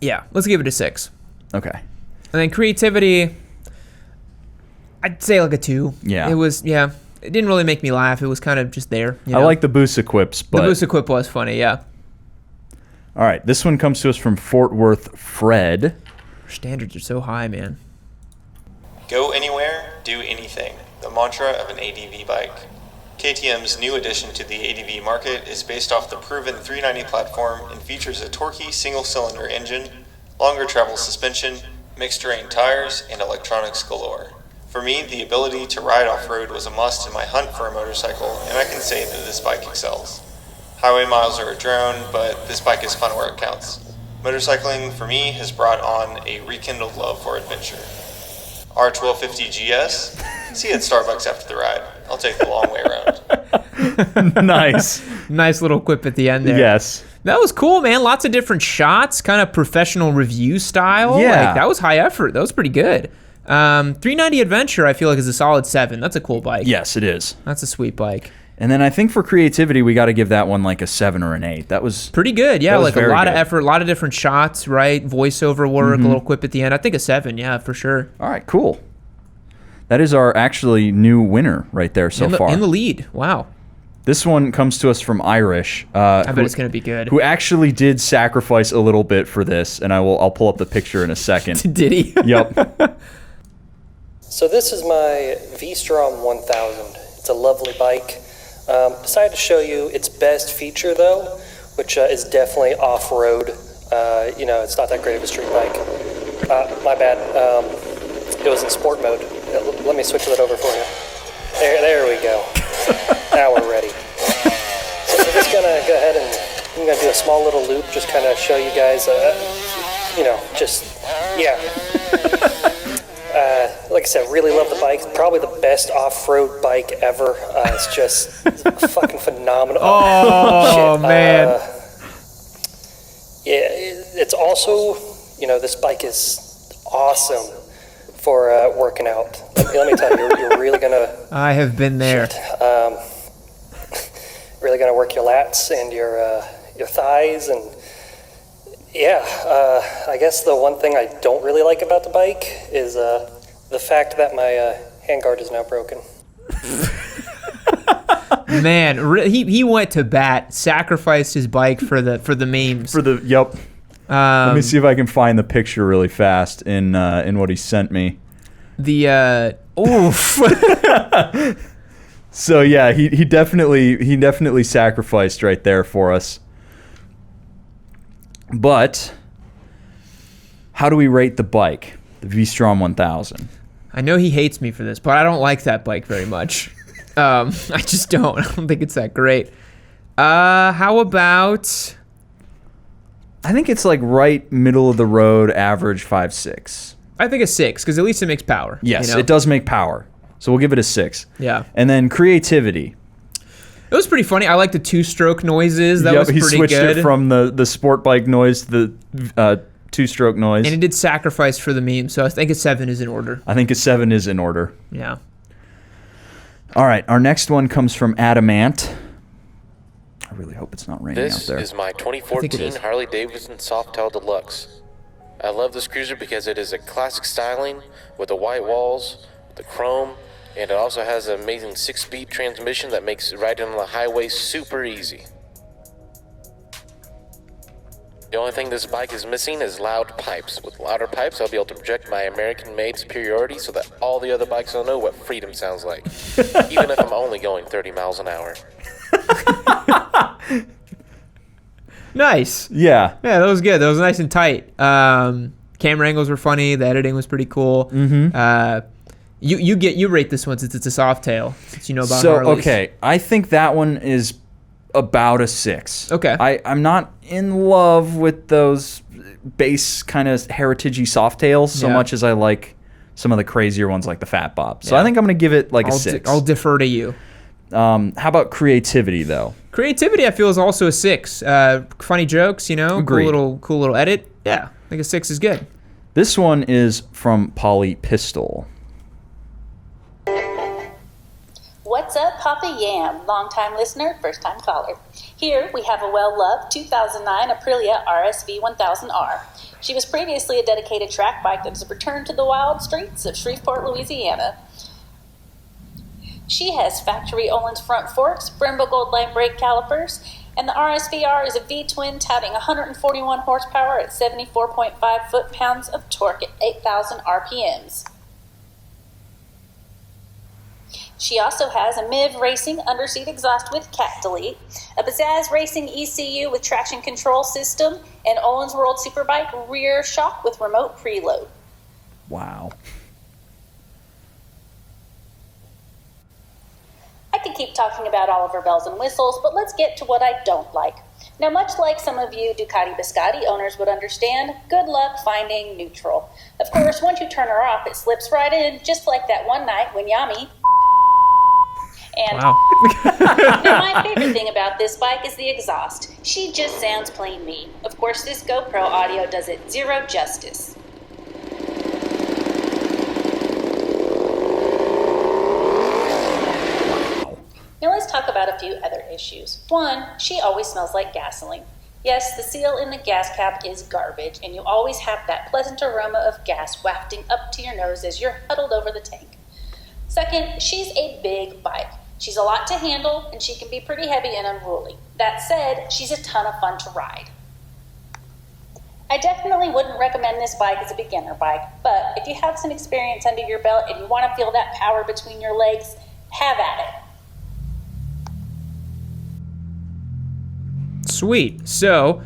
Yeah. Let's give it a 6. Okay. And then creativity, I'd say like a 2. Yeah. It was, It didn't really make me laugh. It was kind of just there. You know? I like the Busa quips, but... The Busa quip was funny, yeah. All right. This one comes to us from Fort Worth Fred. Standards are so high, man. Go anywhere, do anything. The mantra of an ADV bike. KTM's new addition to the ADV market is based off the proven 390 platform and features a torquey single-cylinder engine, longer travel suspension, mixed terrain tires, and electronics galore. For me, the ability to ride off-road was a must in my hunt for a motorcycle, and I can say that this bike excels. Highway miles are a drone, but this bike is fun where it counts. Motorcycling, for me, has brought on a rekindled love for adventure. R1250 GS? See you at Starbucks after the ride. I'll take the long way around. Nice. Nice little quip at the end there. Yes. That was cool, man. Lots of different shots, kind of professional review style. Yeah. Like, that was high effort. That was pretty good. 390 Adventure, I feel like, is a solid 7. That's a cool bike. Yes, it is. That's a sweet bike. And then I think for creativity, we got to give that one like a 7 or an 8. That was pretty good. Yeah, like a lot good. of effort, a lot of different shots, right? Voiceover work, a little quip at the end. I think a 7, yeah, for sure. All right, cool. That is our actually new winner right there so far. In the lead. Wow. This one comes to us from Irish. I bet it's going to be good. Who actually did sacrifice a little bit for this, and I'll pull up the picture in a second. Did he? Yep. So this is my V-Strom 1000. It's a lovely bike. Decided to show you its best feature though, which is definitely off-road. It's not that great of a street bike. My bad. It was in sport mode. Let me switch that over for you. There we go. Now we're ready. So we're just gonna go ahead and I'm gonna do a small little loop, just kind of show you guys, like I said, really love the bike. Probably the best off-road bike ever. It's just fucking phenomenal. Oh, shit. man. It's also, this bike is awesome for working out. Let me tell you, you're really gonna. I have been there. Really gonna work your lats and your thighs, and I guess the one thing I don't really like about the bike is the fact that my handguard is now broken. Man, he went to bat, sacrificed his bike for the memes. Yep. Let me see if I can find the picture really fast in what he sent me. Oof. So yeah, he definitely sacrificed right there for us. But how do we rate the bike, the V-Strom 1000? I know he hates me for this, but I don't like that bike very much. I just don't. I don't think it's that great. How about? I think it's like right middle of the road, average 5.6. I think a 6, because at least it makes power. Yes, it does make power. So we'll give it a 6. Yeah. And then creativity. It was pretty funny. I like the 2-stroke noises. That was pretty good. He switched it from the sport bike noise to the 2-stroke noise. And it did sacrifice for the meme, so I think a 7 is in order. I think a 7 is in order. Yeah. All right, our next one comes from Adamant. I really hope it's not raining out there. This is my 2014 Harley Davidson Softail Deluxe. I love this cruiser because it is a classic styling with the white walls, the chrome, and it also has an amazing 6-speed transmission that makes riding on the highway super easy. The only thing this bike is missing is loud pipes. With louder pipes, I'll be able to project my American-made superiority so that all the other bikes will know what freedom sounds like, even if I'm only going 30 miles an hour. Nice. Yeah. Yeah, that was good. That was nice and tight. Camera angles were funny. The editing was pretty cool. Mm-hmm. You rate this one since it's a Softail, since you know about So, Harleys. okay, I think that one is about a 6. Okay. I'm not in love with those base kind of heritagey Softails so much as I like some of the crazier ones like the Fat Bob. So I think I'm going to give it like a 6. I'll defer to you. How about creativity, though? Creativity, I feel, is also a 6. Funny jokes, Agreed. cool little edit. Yeah, I think a 6 is good. This one is from Polly Pistol. What's up, Papa Yam? Long-time listener, first-time caller. Here we have a well-loved 2009 Aprilia RSV 1000R. She was previously a dedicated track bike that has returned to the wild streets of Shreveport, Louisiana. She has factory Öhlins front forks, Brembo Gold Line brake calipers, and the RSVR is a V-twin touting 141 horsepower at 74.5 foot-pounds of torque at 8,000 RPMs. She also has a MIV Racing underseat exhaust with cat delete, a Bazzaz Racing ECU with traction control system, and Öhlins World Superbike rear shock with remote preload. Wow. could keep talking about all of her bells and whistles, but let's get to what I don't like. Now, much like some of you Ducati Biscotti owners would understand, good luck finding neutral. Of course, once you turn her off, it slips right in, just like that one night when Yammie... And wow. Now, my favorite thing about this bike is the exhaust. She just sounds plain mean. Of course, this GoPro audio does it zero justice. Now let's talk about a few other issues. One, she always smells like gasoline. Yes, the seal in the gas cap is garbage, and you always have that pleasant aroma of gas wafting up to your nose as you're huddled over the tank. Second, she's a big bike. She's a lot to handle, and she can be pretty heavy and unruly. That said, she's a ton of fun to ride. I definitely wouldn't recommend this bike as a beginner bike, but if you have some experience under your belt and you want to feel that power between your legs, have at it. Sweet. So,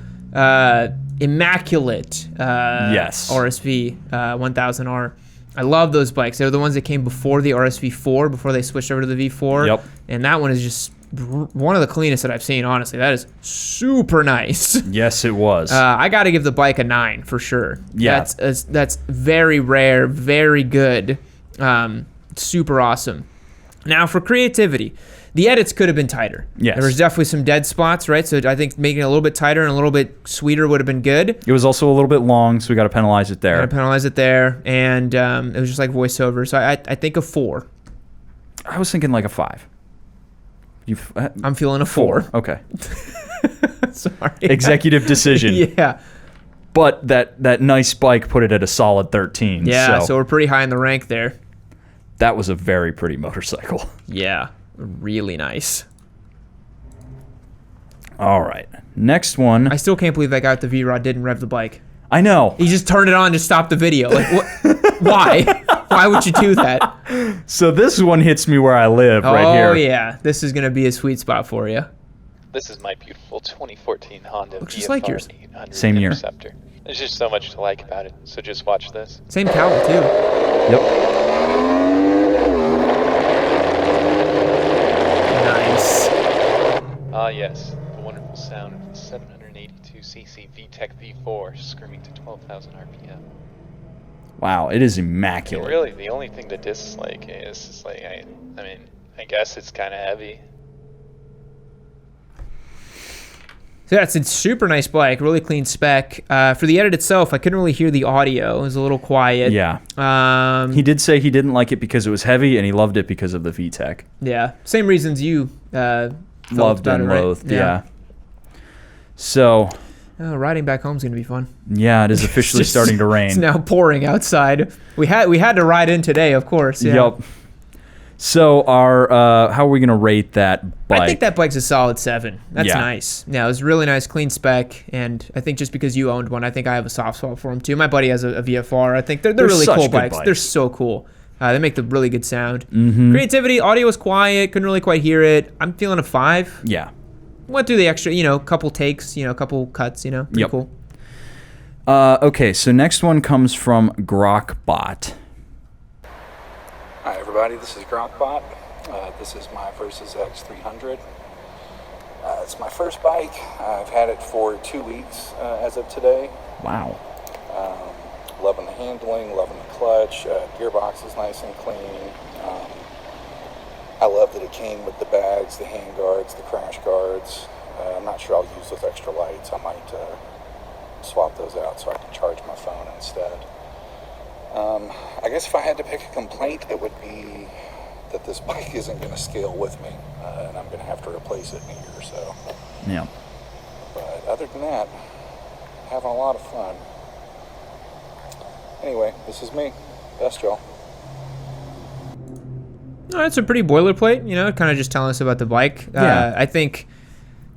immaculate. Yes. RSV 1000R. I love those bikes. They're the ones that came before the RSV4, before they switched over to the V4. Yep. And that one is just one of the cleanest that I've seen, honestly. That is super nice. Yes, it was. I got to give the bike a 9 for sure. Yeah. That's very rare, very good, super awesome. Now, for creativity, the edits could have been tighter. Yes. There was definitely some dead spots, right? So I think making it a little bit tighter and a little bit sweeter would have been good. It was also a little bit long, so we got to penalize it there. Got to penalize it there. And it was just like voiceover. So I think a 4. I was thinking like a 5. I'm feeling a 4. Okay. Sorry. Executive decision. Yeah. But that nice bike put it at a solid 13. Yeah, so we're pretty high in the rank there. That was a very pretty motorcycle. Yeah, really nice. All right, next one. I still can't believe that guy with the V-Rod didn't rev the bike. I know. He just turned it on to stop the video. Like, what? Why? Why would you do that? So this one hits me where I live right here. Oh, yeah. This is going to be a sweet spot for you. This is my beautiful 2014 Honda Looks just like yours. 800 Same year. Interceptor. There's just so much to like about it, so just watch this. Same cowl, too. Yep. Nice. Ah, yes. The wonderful sound of the 782cc VTEC V4 screaming to 12,000 RPM. Wow, it is And immaculate. really, the only thing to dislike is just like, I mean, I guess it's kind of heavy. So yeah, it's a super nice bike, really clean spec. For the edit itself, I couldn't really hear the audio. It was a little quiet. Yeah. He did say he didn't like it because it was heavy, and he loved it because of the VTEC. Yeah. Same reasons you Loved and loathed, right? yeah. So... riding back home is going to be fun. Yeah, it is officially starting to rain. It's now pouring outside. We had to ride in today, of course. Yeah. Yep. So our how are we gonna rate that bike? I think that bike's a solid 7. That's Yeah. nice. Yeah, it was really nice, clean spec, and I think just because you owned one, I think I have a soft spot for them too. My buddy has a VFR. I think they're really such cool good bikes. bikes. They're so cool. They make the really good sound. Mhm. Creativity, audio was quiet. Couldn't really quite hear it. I'm feeling a 5. Yeah. Went through the extra, couple takes, couple cuts, pretty Yep. cool. Okay, so next one comes from Grokbot. Hi everybody, this is Grokbot. This is my Versus X300. It's my first bike. I've had it for 2 weeks as of today. Wow. Loving the handling, loving the clutch. Gearbox is nice and clean. I love that it came with the bags, the hand guards, the crash guards. I'm not sure I'll use those extra lights. I might swap those out so I can charge my phone instead. I guess if I had to pick a complaint, it would be that this bike isn't going to scale with me, and I'm going to have to replace it in a year or so. Yeah. But other than that, having a lot of fun. Anyway, this is me. Best, y'all. No, it's a pretty boilerplate, kind of just telling us about the bike. Yeah. I think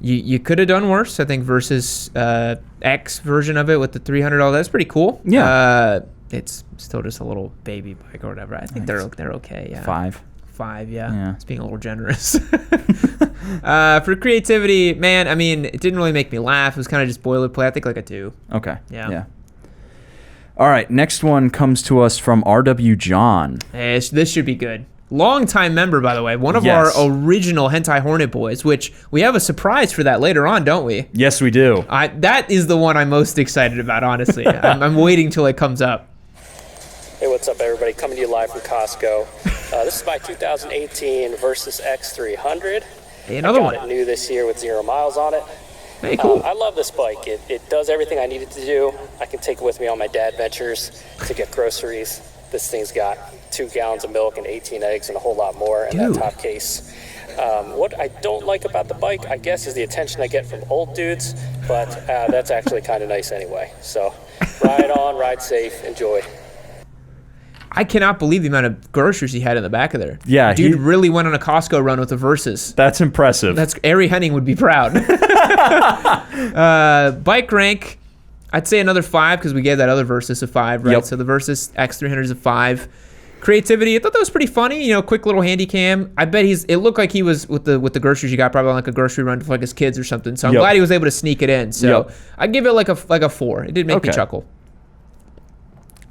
you could have done worse. I think versus X version of it with the $300, that's pretty cool. Yeah. It's still just a little baby bike or whatever. I think they're okay. Yeah. 5. 5, yeah. Yeah. It's being a little generous. For creativity, man, I mean, it didn't really make me laugh. It was kind of just boilerplate. I think like a 2. Okay. Yeah. All right, next one comes to us from RW John. Hey, this should be good. Longtime member, by the way. One of Yes. our original Hentai Hornet boys, which we have a surprise for that later on, don't we? Yes, we do. That is the one I'm most excited about, honestly. I'm waiting till it comes up. Hey, what's up, everybody? Coming to you live from Costco. This is my 2018 Versys X300. Hey, another I got one. it new this year with 0 miles on it. Hey, cool. I love this bike. It does everything I need it to do. I can take it with me on my dad ventures to get groceries. This thing's got 2 gallons of milk and 18 eggs and a whole lot more in that top case. What I don't like about the bike, I guess, is the attention I get from old dudes, but that's actually kind of nice anyway. So ride on, ride safe, enjoy. I cannot believe the amount of groceries he had in the back of there. Yeah, dude really went on a Costco run with the Versys. That's impressive. Ari Henning would be proud. Bike rank, I'd say another 5 because we gave that other Versys a 5, right? Yep. So the Versys X300 is a 5. Creativity, I thought that was pretty funny. You know, quick little handy cam. I bet it looked like he was with the groceries you got, probably on like a grocery run for like his kids or something. So I'm glad he was able to sneak it in. So I'd give it like a 4. It did make me chuckle.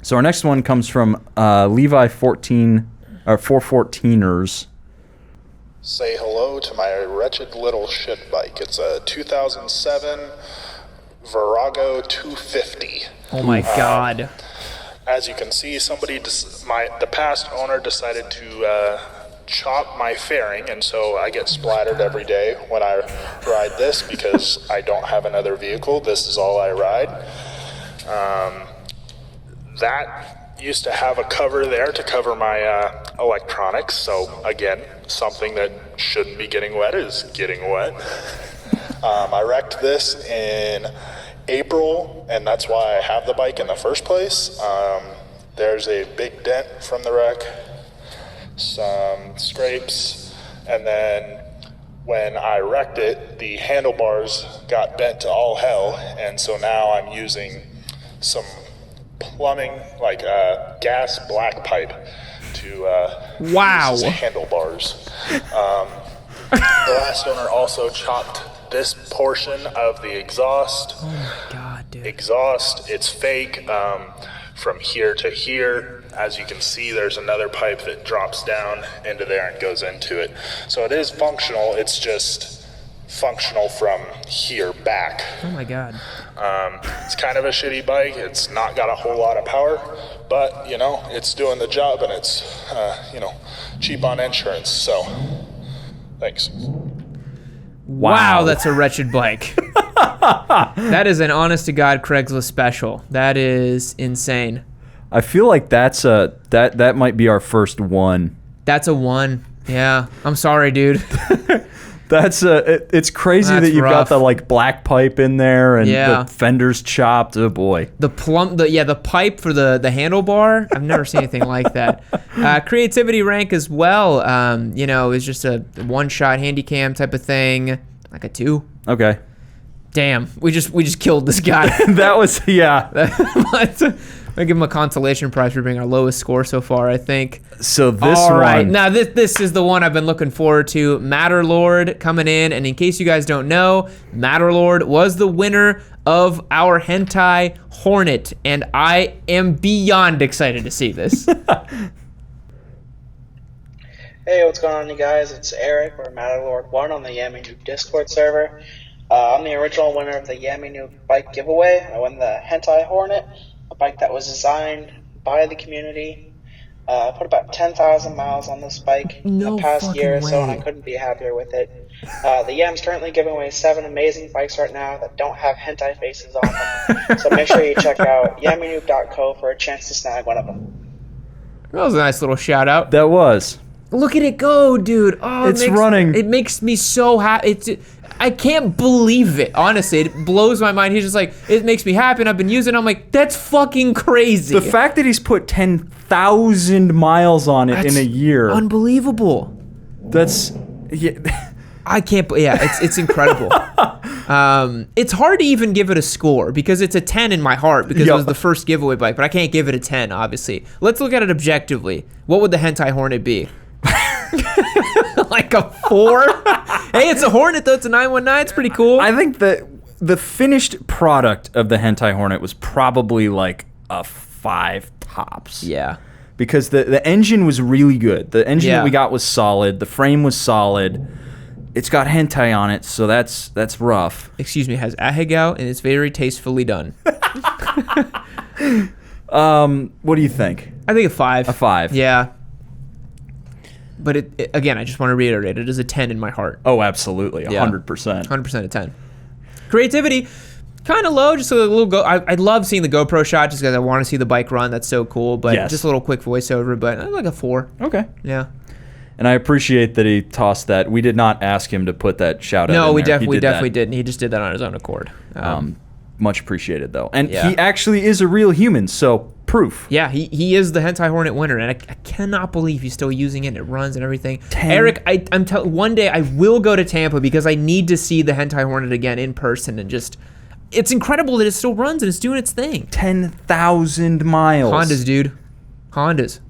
So our next one comes from Levi 414ers. Say hello to my wretched little shit bike. It's a 2007 Virago 250. Oh my god. As you can see, the past owner decided to chop my fairing, and so I get splattered every day when I ride this because I don't have another vehicle. This is all I ride. That used to have a cover there to cover my electronics, so again, something that shouldn't be getting wet is getting wet. I wrecked this in April, and that's why I have the bike in the first place. There's a big dent from the wreck, some scrapes, and then when I wrecked it, the handlebars got bent to all hell, and so now I'm using some plumbing, like gas black pipe to use as handlebars. The last owner also chopped this portion of the exhaust. Oh my god, dude. Exhaust, it's fake from here to here. As you can see, there's another pipe that drops down into there and goes into it. So it is functional, it's just functional from here back. Oh my god. It's kind of a shitty bike. It's not got a whole lot of power, but you know, it's doing the job, and it's cheap on insurance. So, thanks. Wow, that's a wretched bike. That is an honest to God Craigslist special. That is insane. I feel like that might be our first one. That's a 1. Yeah, I'm sorry, dude. That's it's crazy that you've got the like black pipe in there and the fenders chopped. Oh boy. The pipe for the handlebar. I've never seen anything like that. Creativity rank as well. Is just a one-shot handy cam type of thing, like a 2. Okay. Damn, we just killed this guy. That was I give him a consolation prize for being our lowest score so far, I think. So this All right, one. now this is the one I've been looking forward to. Matterlord coming in, and in case you guys don't know, Matterlord was the winner of our Hentai Hornet, and I am beyond excited to see this. Hey, what's going on, you guys? It's Eric, or Matterlord 1 on the Yammie Noob Discord server. I'm the original winner of the Yammie Noob bike giveaway. I won the Hentai Hornet, a bike that was designed by the community. I put about 10,000 miles on this bike in the past year or so, and I couldn't be happier with it. The Yam's currently giving away 7 amazing bikes right now that don't have hentai faces on them. So make sure you check out yammynoob.co for a chance to snag one of them. That was a nice little shout out. That was. Look at it go, dude. Oh, it's running. It makes me so happy. I can't believe it. Honestly, it blows my mind. He's just like, it makes me happy, and I've been using it. I'm like, that's fucking crazy. The fact that he's put 10,000 miles on it in a year. Unbelievable. That's... I can't... Yeah, it's incredible. It's hard to even give it a score because it's a 10 in my heart because it was the first giveaway bike, but I can't give it a 10, obviously. Let's look at it objectively. What would the Hentai Hornet be? Like a 4? Hey, it's a Hornet though. It's a 919. It's pretty cool. I think that the finished product of the Hentai Hornet was probably like a 5 tops. Yeah. because the engine was really good. The engine Yeah. that we got was solid. The frame was solid. It's got hentai on it, so that's rough. Excuse me, it has ahegao, and it's very tastefully done. What do you think? I think a 5. A 5. Yeah. But it again, I just want to reiterate, it is a 10 in my heart. Oh, absolutely. Yeah. 100%. 100% a 10. Creativity, kind of low, just a little go. I love seeing the GoPro shot just because I want to see the bike run. That's so cool. But Yes. just a little quick voiceover, but like a 4. Okay. Yeah. And I appreciate that he tossed that. We did not ask him to put that shout out No, in we there. definitely didn't. He just did that on his own accord. Much appreciated, though. And Yeah. he actually is a real human, so proof. Yeah, he is the Hentai Hornet winner, and I cannot believe he's still using it. It runs and everything. 10. Eric, one day I will go to Tampa because I need to see the Hentai Hornet again in person and just. It's incredible that it still runs and it's doing its thing. 10,000 miles. Hondas, dude. Hondas.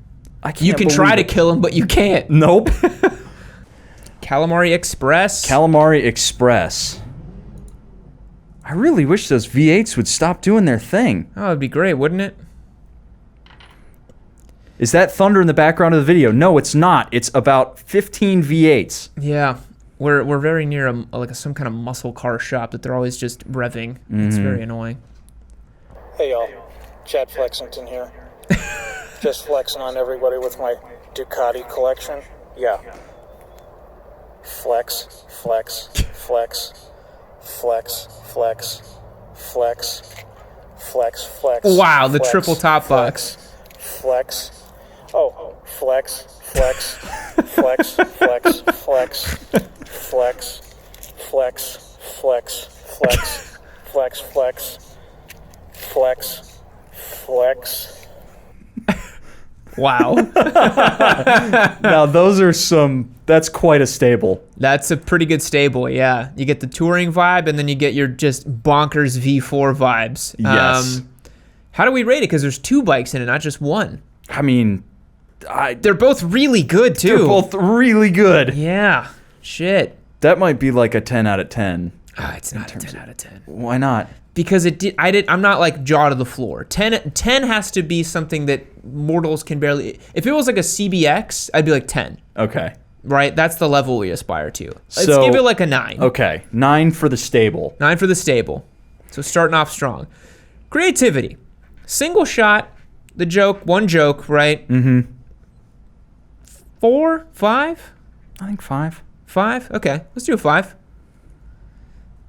I can't You can try to believe it. kill him, but you can't. Nope. Calamari Express. Calamari Express. I really wish those V8s would stop doing their thing. Oh, it'd be great, wouldn't it? Is that thunder in the background of the video? No, it's not. It's about 15 V8s. Yeah. We're very near some kind of muscle car shop that they're always just revving. It's very annoying. Hey y'all, Chad Flexington here. Just flexing on everybody with my Ducati collection. Yeah. Flex, flex, flex, flex, flex, flex, flex, flex. Wow, the flex, triple top box. Flex. Oh, flex, flex, flex, flex, flex, flex, flex, flex, flex, flex, flex, flex, flex. Wow. Now those are that's quite a stable. That's a pretty good stable, yeah. You get the touring vibe and then you get your just bonkers V4 vibes. Yes. How do we rate it? Because there's 2 bikes in it, not just one. I mean, they're both really good too. They're both really good. Yeah. Shit. That might be like a 10 out of 10. It's not a 10 out of 10. Why not? Because I'm not like jaw to the floor. 10 has to be something that mortals can barely. If it was like a CBX, I'd be like 10. Okay. Right? That's the level we aspire to. Let's So- give it like a 9. Okay. 9 for the stable. 9 for the stable. So starting off strong. Creativity. Single shot, one joke, right? Mm-hmm. 4, 5? I think 5. 5? Okay, let's do a 5.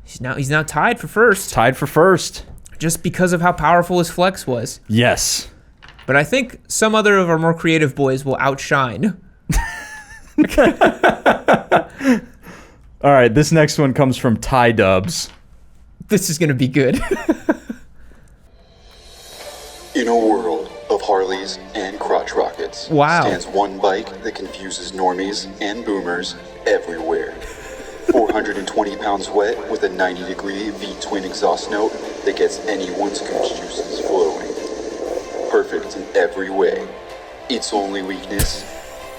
He's now tied for first. Tied for first. Just because of how powerful his flex was. Yes. But I think some other of our more creative boys will outshine. All right, this next one comes from Ty Dubs. This is going to be good. In a world of Harleys and crotch rockets, Wow. stands one bike that confuses normies and boomers everywhere. 420 pounds wet with a 90-degree V-twin exhaust note that gets anyone's goose juices flowing. Perfect in every way. Its only weakness,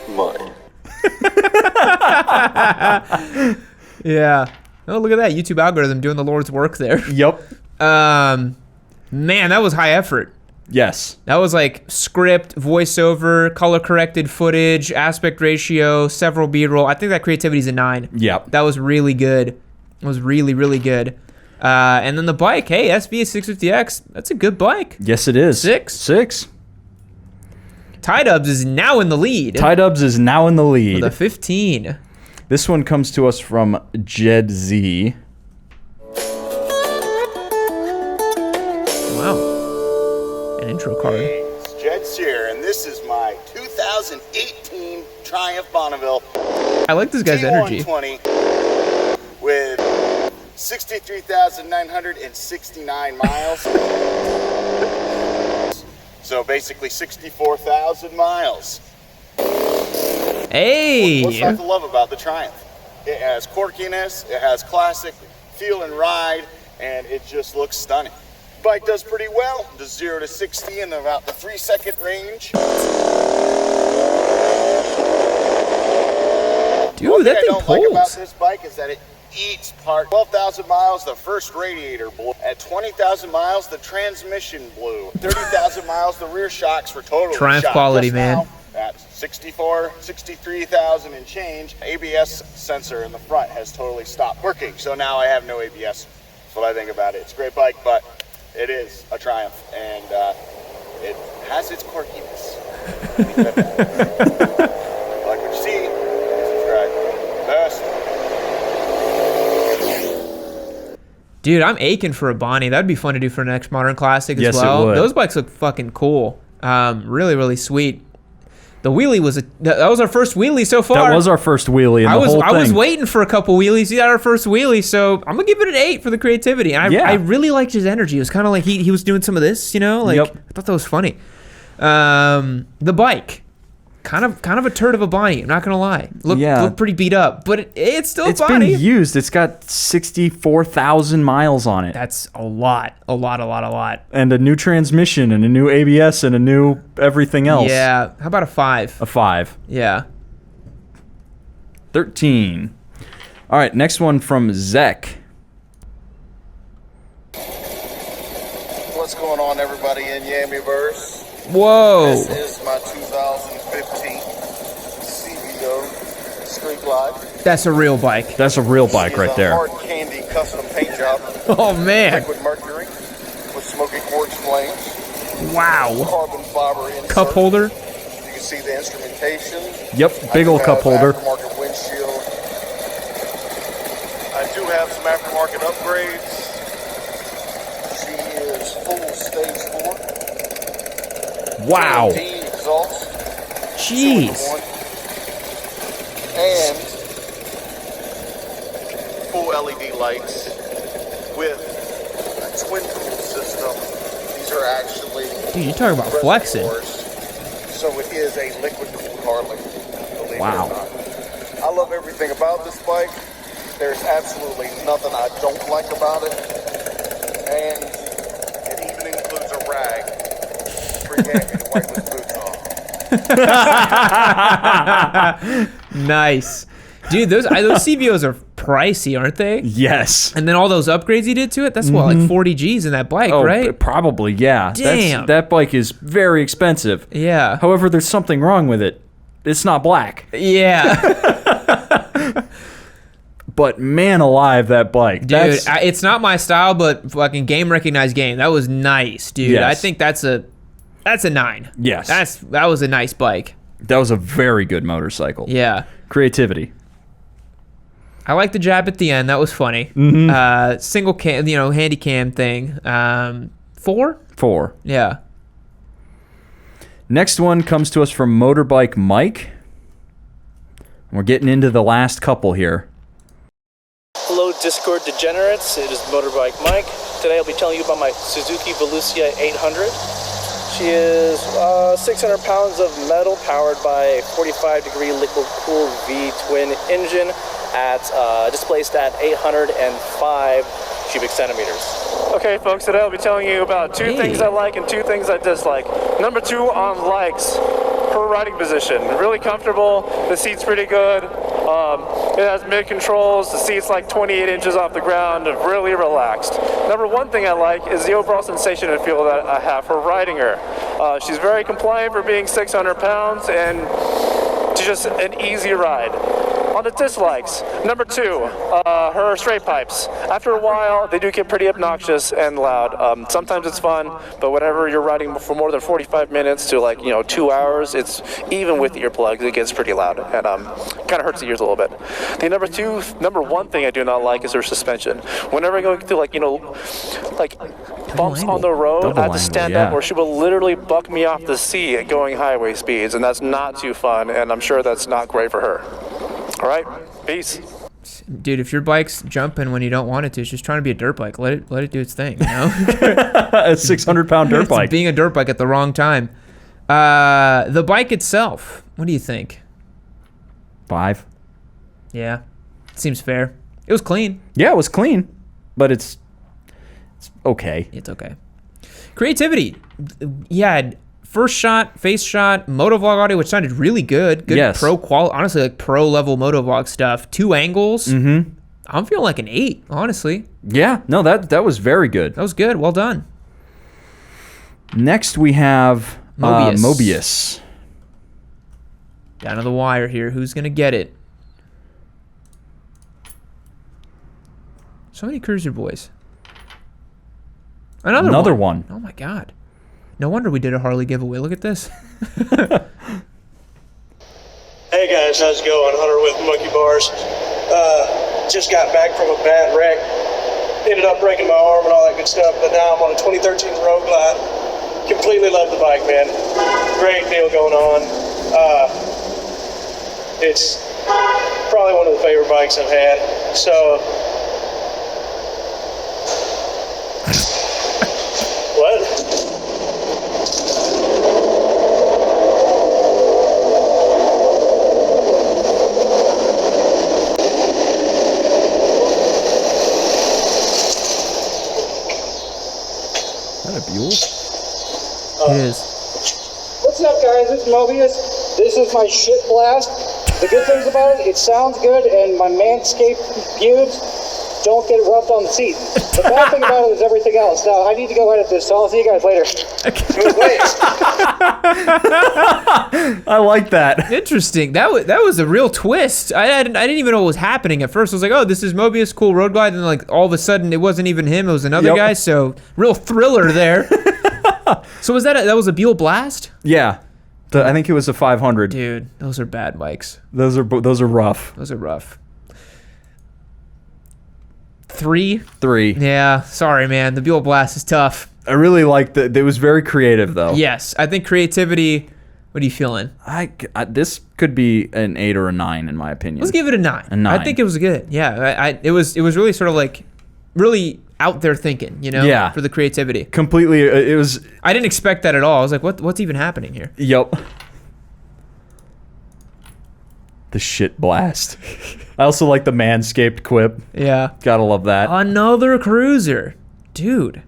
mud. Yeah. Oh, look at that. YouTube algorithm doing the Lord's work there. Yep. Man, that was high effort. Yes. That was like script, voiceover, color corrected footage, aspect ratio, several B-roll. I think that creativity is a 9. Yep. That was really good. It was really, really good. And then the bike, hey, SV650X, that's a good bike. Yes, it is. 6. Ty Dubs is now in the lead. Ty Dubs is now in the lead. With a 15. This one comes to us from Jed Z. Wow. An intro card. It's Jed's here, and this is my 2018 Triumph Bonneville. I like this guy's energy. T120 with 63,969 miles. So basically 64,000 miles. Hey! What's not to love about the Triumph? It has quirkiness, it has classic feel and ride, and it just looks stunning. Bike does pretty well, does 0 to 60 in about the 3-second range. Dude, One thing that I thing don't like about pulls. this bike is that it each part. 12,000 miles, the first radiator blew. At 20,000 miles, the transmission blew. 30,000 miles, the rear shocks were totally Triumph shot. quality, Just man. now, at 63,000 and change, ABS sensor in the front has totally stopped working. So now I have no ABS. That's what I think about it. It's a great bike, but it is a Triumph, and it has its quirkiness. Like what you see, subscribe. Best. Dude, I'm aching for a Bonnie. That'd be fun to do for next Modern Classic as Yes, it well. would. Those bikes look fucking cool. Really, really sweet. The wheelie was that was our first wheelie so far. That was our first wheelie. In I the was whole thing. I was waiting for a couple wheelies. He got our first wheelie, so I'm gonna give it an 8 for the creativity. And I really liked his energy. It was kind of like he was doing some of this, you know. Like I thought that was funny. The bike, kind of a turd of a Bonnie. I'm not gonna lie. Looked pretty beat up, but it's still a Bonnie. Been used. It's got 64,000 miles on it. That's a lot. And a new transmission and a new ABS and a new everything else. Yeah. How about a 5? A 5. Yeah. 13. All right, next one from Zek. What's going on, everybody in Yammieverse? Whoa. This is my 2015 CVO Street Glide. That's a real bike. That's a real bike right there. Hard candy custom paint job. Oh man. Liquid mercury with smoky quartz flames. Wow. Carbon fiber insert. Cup holder. You can see the instrumentation. Yep, big old cup holder. Aftermarket windshield. I do have some aftermarket upgrades. She is full stage 4. Wow. Exhaust. Jeez. And full LED lights with a twin tool system. These are actually Dude, you talking about flexing. so it is a liquid cooled Harley. Believe Wow. it or not. I love everything about this bike. There's absolutely nothing I don't like about it. And it even includes a rag for Yammie to wipe his boots off. Nice. Dude, those CVOs are pricey, aren't they? Yes. And then all those upgrades he did to it, that's what, like 40 G's in that bike, right? Probably, yeah. Damn. That bike is very expensive. Yeah. However, there's something wrong with it. It's not black. Yeah. But man alive, that bike. Dude, it's not my style, but fucking game recognized game. That was nice, dude. Yes. I think that's a 9. Yes. That was a nice bike. That was a very good motorcycle. Yeah. Creativity. I like the jab at the end. That was funny. Single cam, handy cam thing. 4? 4. Yeah. Next one comes to us from Motorbike Mike. We're getting into the last couple here. Hello, Discord degenerates. It is Motorbike Mike. Today I'll be telling you about my Suzuki Velocia 800. She is 600 pounds of metal powered by a 45-degree liquid-cooled V-twin engine displaced at 805 cubic centimeters. Okay, folks, today I'll be telling you about 2 things I like and 2 things I dislike. Number 2 on likes. Her riding position, really comfortable. The seat's pretty good. It has mid controls. The seat's like 28 inches off the ground. Really relaxed. Number 1 thing I like is the overall sensation and feel that I have for riding her. She's very compliant for being 600 pounds, and she's just an easy ride. On the dislikes, number 2, her straight pipes. After a while, they do get pretty obnoxious and loud. Sometimes it's fun, but whenever you're riding for more than 45 minutes to 2 hours, it's even with earplugs, it gets pretty loud and kind of hurts the ears a little bit. The number 1 thing I do not like is her suspension. Whenever I go through bumps on the road, I have to stand up, or she will literally buck me off the seat going highway speeds, and that's not too fun, and I'm sure that's not great for her. All right, peace. Dude, if your bike's jumping when you don't want it to, it's just trying to be a dirt bike. Let it do its thing, you know? A 600-pound dirt bike. It's being a dirt bike at the wrong time. The bike itself, what do you think? 5. Yeah, seems fair. It was clean. Yeah, it was clean, but it's okay. It's okay. Creativity. Yeah, first shot, face shot, motovlog audio, which sounded really good. Good yes. honestly, like pro level motovlog stuff. 2 angles. I'm feeling like an 8, honestly. Yeah, no, that was very good. That was good. Well done. Next, we have Mobius. Mobius. Down to the wire here. Who's going to get it? So many cruiser boys. Another one. Oh, my God. No wonder we did a Harley giveaway. Look at this. Hey guys, how's it going? Hunter with Monkey Bars. Just got back from a bad wreck. Ended up breaking my arm and all that good stuff, but now I'm on a 2013 Road Glide. Completely love the bike, man. Great deal going on. It's probably one of the favorite bikes I've had. So, what? Mule? It is. What's up, guys? It's Mobius. This is my shit blast. The good things about it sounds good, and my Manscaped pubes don't get rubbed on the seat. The bad thing about it is everything else. Now, I need to go edit this, so I'll see you guys later. I like that. Interesting. That was a real twist. I didn't even know what was happening at first. I was like, oh, this is Mobius, cool road glide, and like all of a sudden it wasn't even him. It was another guy. So real thriller there. So was that was a Buell Blast? Yeah, I think it was a 500. Dude, those are bad bikes. Those are rough. Those are rough. 3. Yeah, sorry, man. The Buell Blast is tough. I really liked it. It was very creative, though. Yes, I think creativity. What are you feeling? This could be an 8 or a 9 in my opinion. Let's give it a 9. A 9. I think it was good. Yeah, it was really sort of like really out there thinking, you know? Yeah. For the creativity. Completely. It was. I didn't expect that at all. I was like, what's even happening here? Yep. The shit blast. I also like the Manscaped quip. Yeah. Gotta love that. Another cruiser. Dude.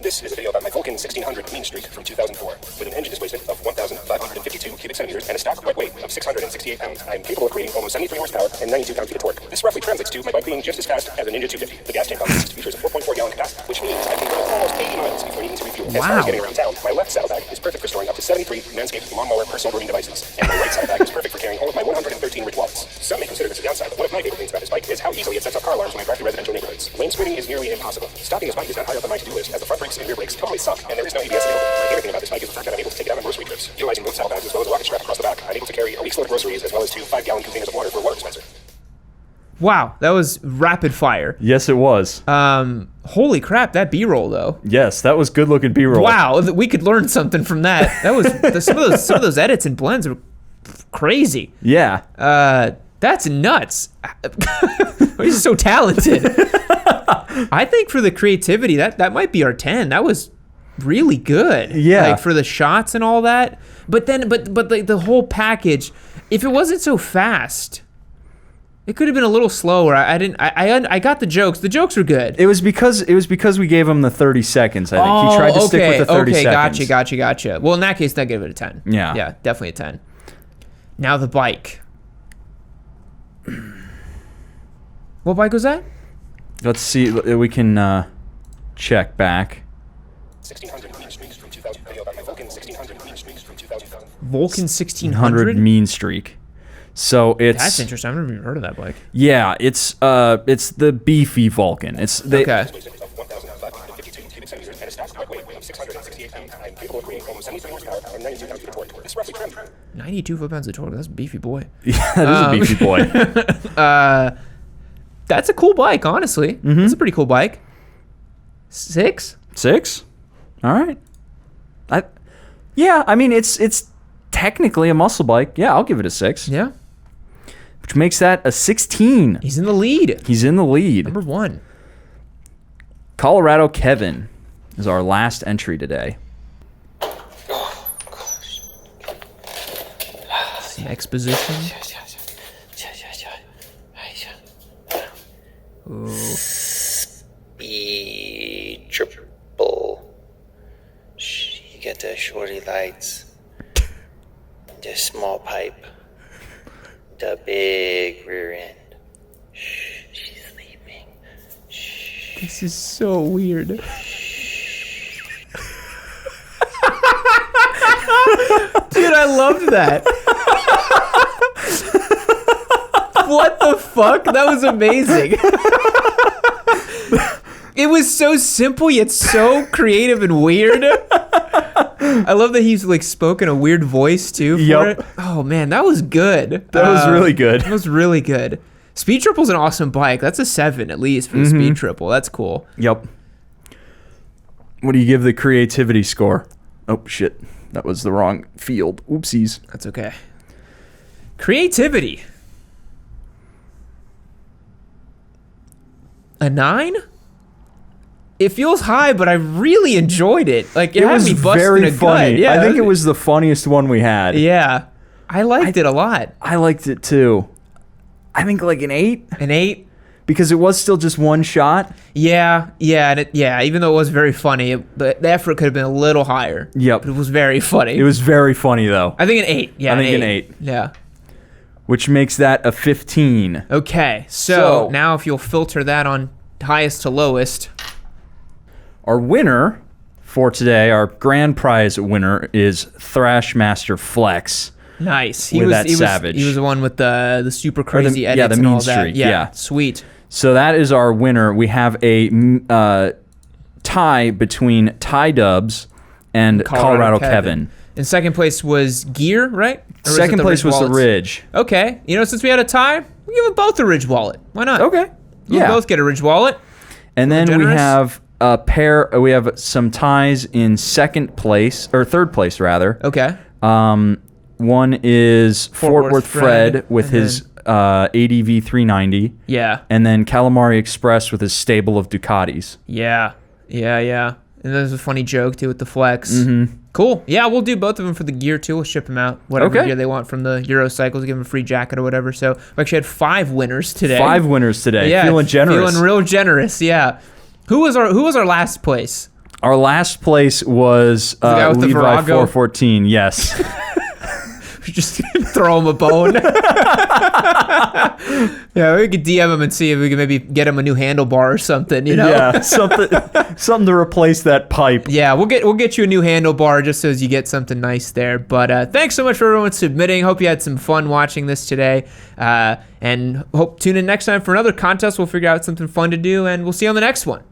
This is a video about my Vulcan 1600 Mean Streak from 2004. With an engine displacement of 1,552 cubic centimeters and a stock wet weight of 668 pounds, I am capable of creating almost 73 horsepower and 92 pound-feet of torque. This roughly translates to my bike being just as fast as a Ninja 250. The gas tank on this features a 4.4-gallon capacity, which means I can go almost 80 miles before needing to refuel. As far as getting around town, my left saddlebag is perfect for storing up to 73 Manscaped lawnmower personal grooming devices, and my right saddlebag is perfect for carrying all of my 113 Rich wallets. Some may consider this a downside, but one of my favorite things about this bike is how easily it sets off car alarms when I drive through residential neighborhoods. Lane splitting is nearly impossible. Stopping this bike is not high up on my to-do list, as the front brakes and rear brakes totally suck, and there is no ABS available. My favorite thing about this bike is the fact that I'm able to take it out on grocery trips. Utilizing both saddlebags as well as a rocket strap across the back, I'm able to carry a week's load of groceries as well as 2 5-gallon containers of water for a water dispenser. Wow, that was rapid fire. Yes, it was. Holy crap, that B-roll though. Yes, that was good looking B-roll. Wow, we could learn something from that. That was some of those edits and blends were crazy. Yeah. That's nuts. He's so talented. I think for the creativity, that might be our 10. That was really good. Yeah. Like for the shots and all that. But then, the whole package, if it wasn't so fast, it could have been a little slower. I got the jokes. The jokes were good. It was because we gave him the 30 seconds. I think he tried to stick with the 30 seconds. Gotcha. Well, in that case, I give it a 10. Yeah. Yeah, definitely a 10. Now the bike. What bike was that? Let's see. We can check back. 1600 Mean Streaks from 2000. Video about my Vulcan 1600 Mean Streaks from 2000. Vulcan 1600 Mean Streak. So it's that's interesting. I've never even heard of that bike. Yeah, it's the beefy Vulcan. Okay. 92 foot-pounds of torque. That's a beefy boy. Yeah, that is a beefy boy. That's a cool bike, honestly. Mm-hmm. It's a pretty cool bike. 6? 6? All right. I mean, it's technically a muscle bike. Yeah, I'll give it a 6. Yeah. Which makes that a 16. He's in the lead. Number 1. Colorado Kevin is our last entry today. Some exposition. Ooh. Speed triple. You get the shorty lights. The small pipe. The big rear end. She's sleeping. This is so weird. Dude, I loved that. What the fuck? That was amazing. It was so simple yet so creative and weird. I love that he's like spoken a weird voice too for it. Oh man, that was good. That was really good. That was really good. Speed Triple's an awesome bike. That's a 7 at least for the Speed Triple. That's cool. Yep. What do you give the creativity score? Oh shit, that was the wrong field. Oopsies. That's okay. Creativity. A 9? It feels high, but I really enjoyed it. Like it had me busting very a funny. gut. Yeah, I think it was the funniest one we had. Yeah, I liked it a lot. I liked it too. I think like an 8. An 8? Because it was still just one shot. Yeah, and even though it was very funny, the effort could have been a little higher. Yep. But it was very funny. It was very funny though. I think an 8. Yeah, I think an 8. Yeah. Which makes that a 15. Okay, so now if you'll filter that on highest to lowest. Our winner for today, our grand prize winner, is Thrashmaster Flex. Nice. He was Savage. He was the one with the super crazy edits the and mean all that. streak. Yeah, sweet. So that is our winner. We have a tie between Ty Dubs and Colorado Kevin. In second place was Gear, right? Or Second place was the Ridge. Okay. You know, since we had a tie, we give them both a Ridge wallet. Why not? Okay. We'll both get a Ridge wallet. And then we have a pair. We have some ties in second place or third place rather. Okay. One is Fort Worth Fred with his ADV 390. Yeah. And then Calamari Express with his stable of Ducatis. Yeah. And there's a funny joke too with the Flex. Mm-hmm. Cool. Yeah, we'll do both of them for the Gear too. We'll ship them out. Whatever gear they want from the Eurocycles, give them a free jacket or whatever. So we actually had 5 winners today. 5 winners today. Yeah, Feeling generous. Feeling real generous. Yeah. Who was our last place? Our last place was the guy with the Levi Virago? 414. Yes. Just throw him a bone. Yeah, we could DM him and see if we can maybe get him a new handlebar or something, you know? Yeah, something to replace that pipe. Yeah, we'll get you a new handlebar just so as you get something nice there. But thanks so much for everyone submitting. Hope you had some fun watching this today. And hope tune in next time for another contest. We'll figure out something fun to do, and we'll see you on the next one.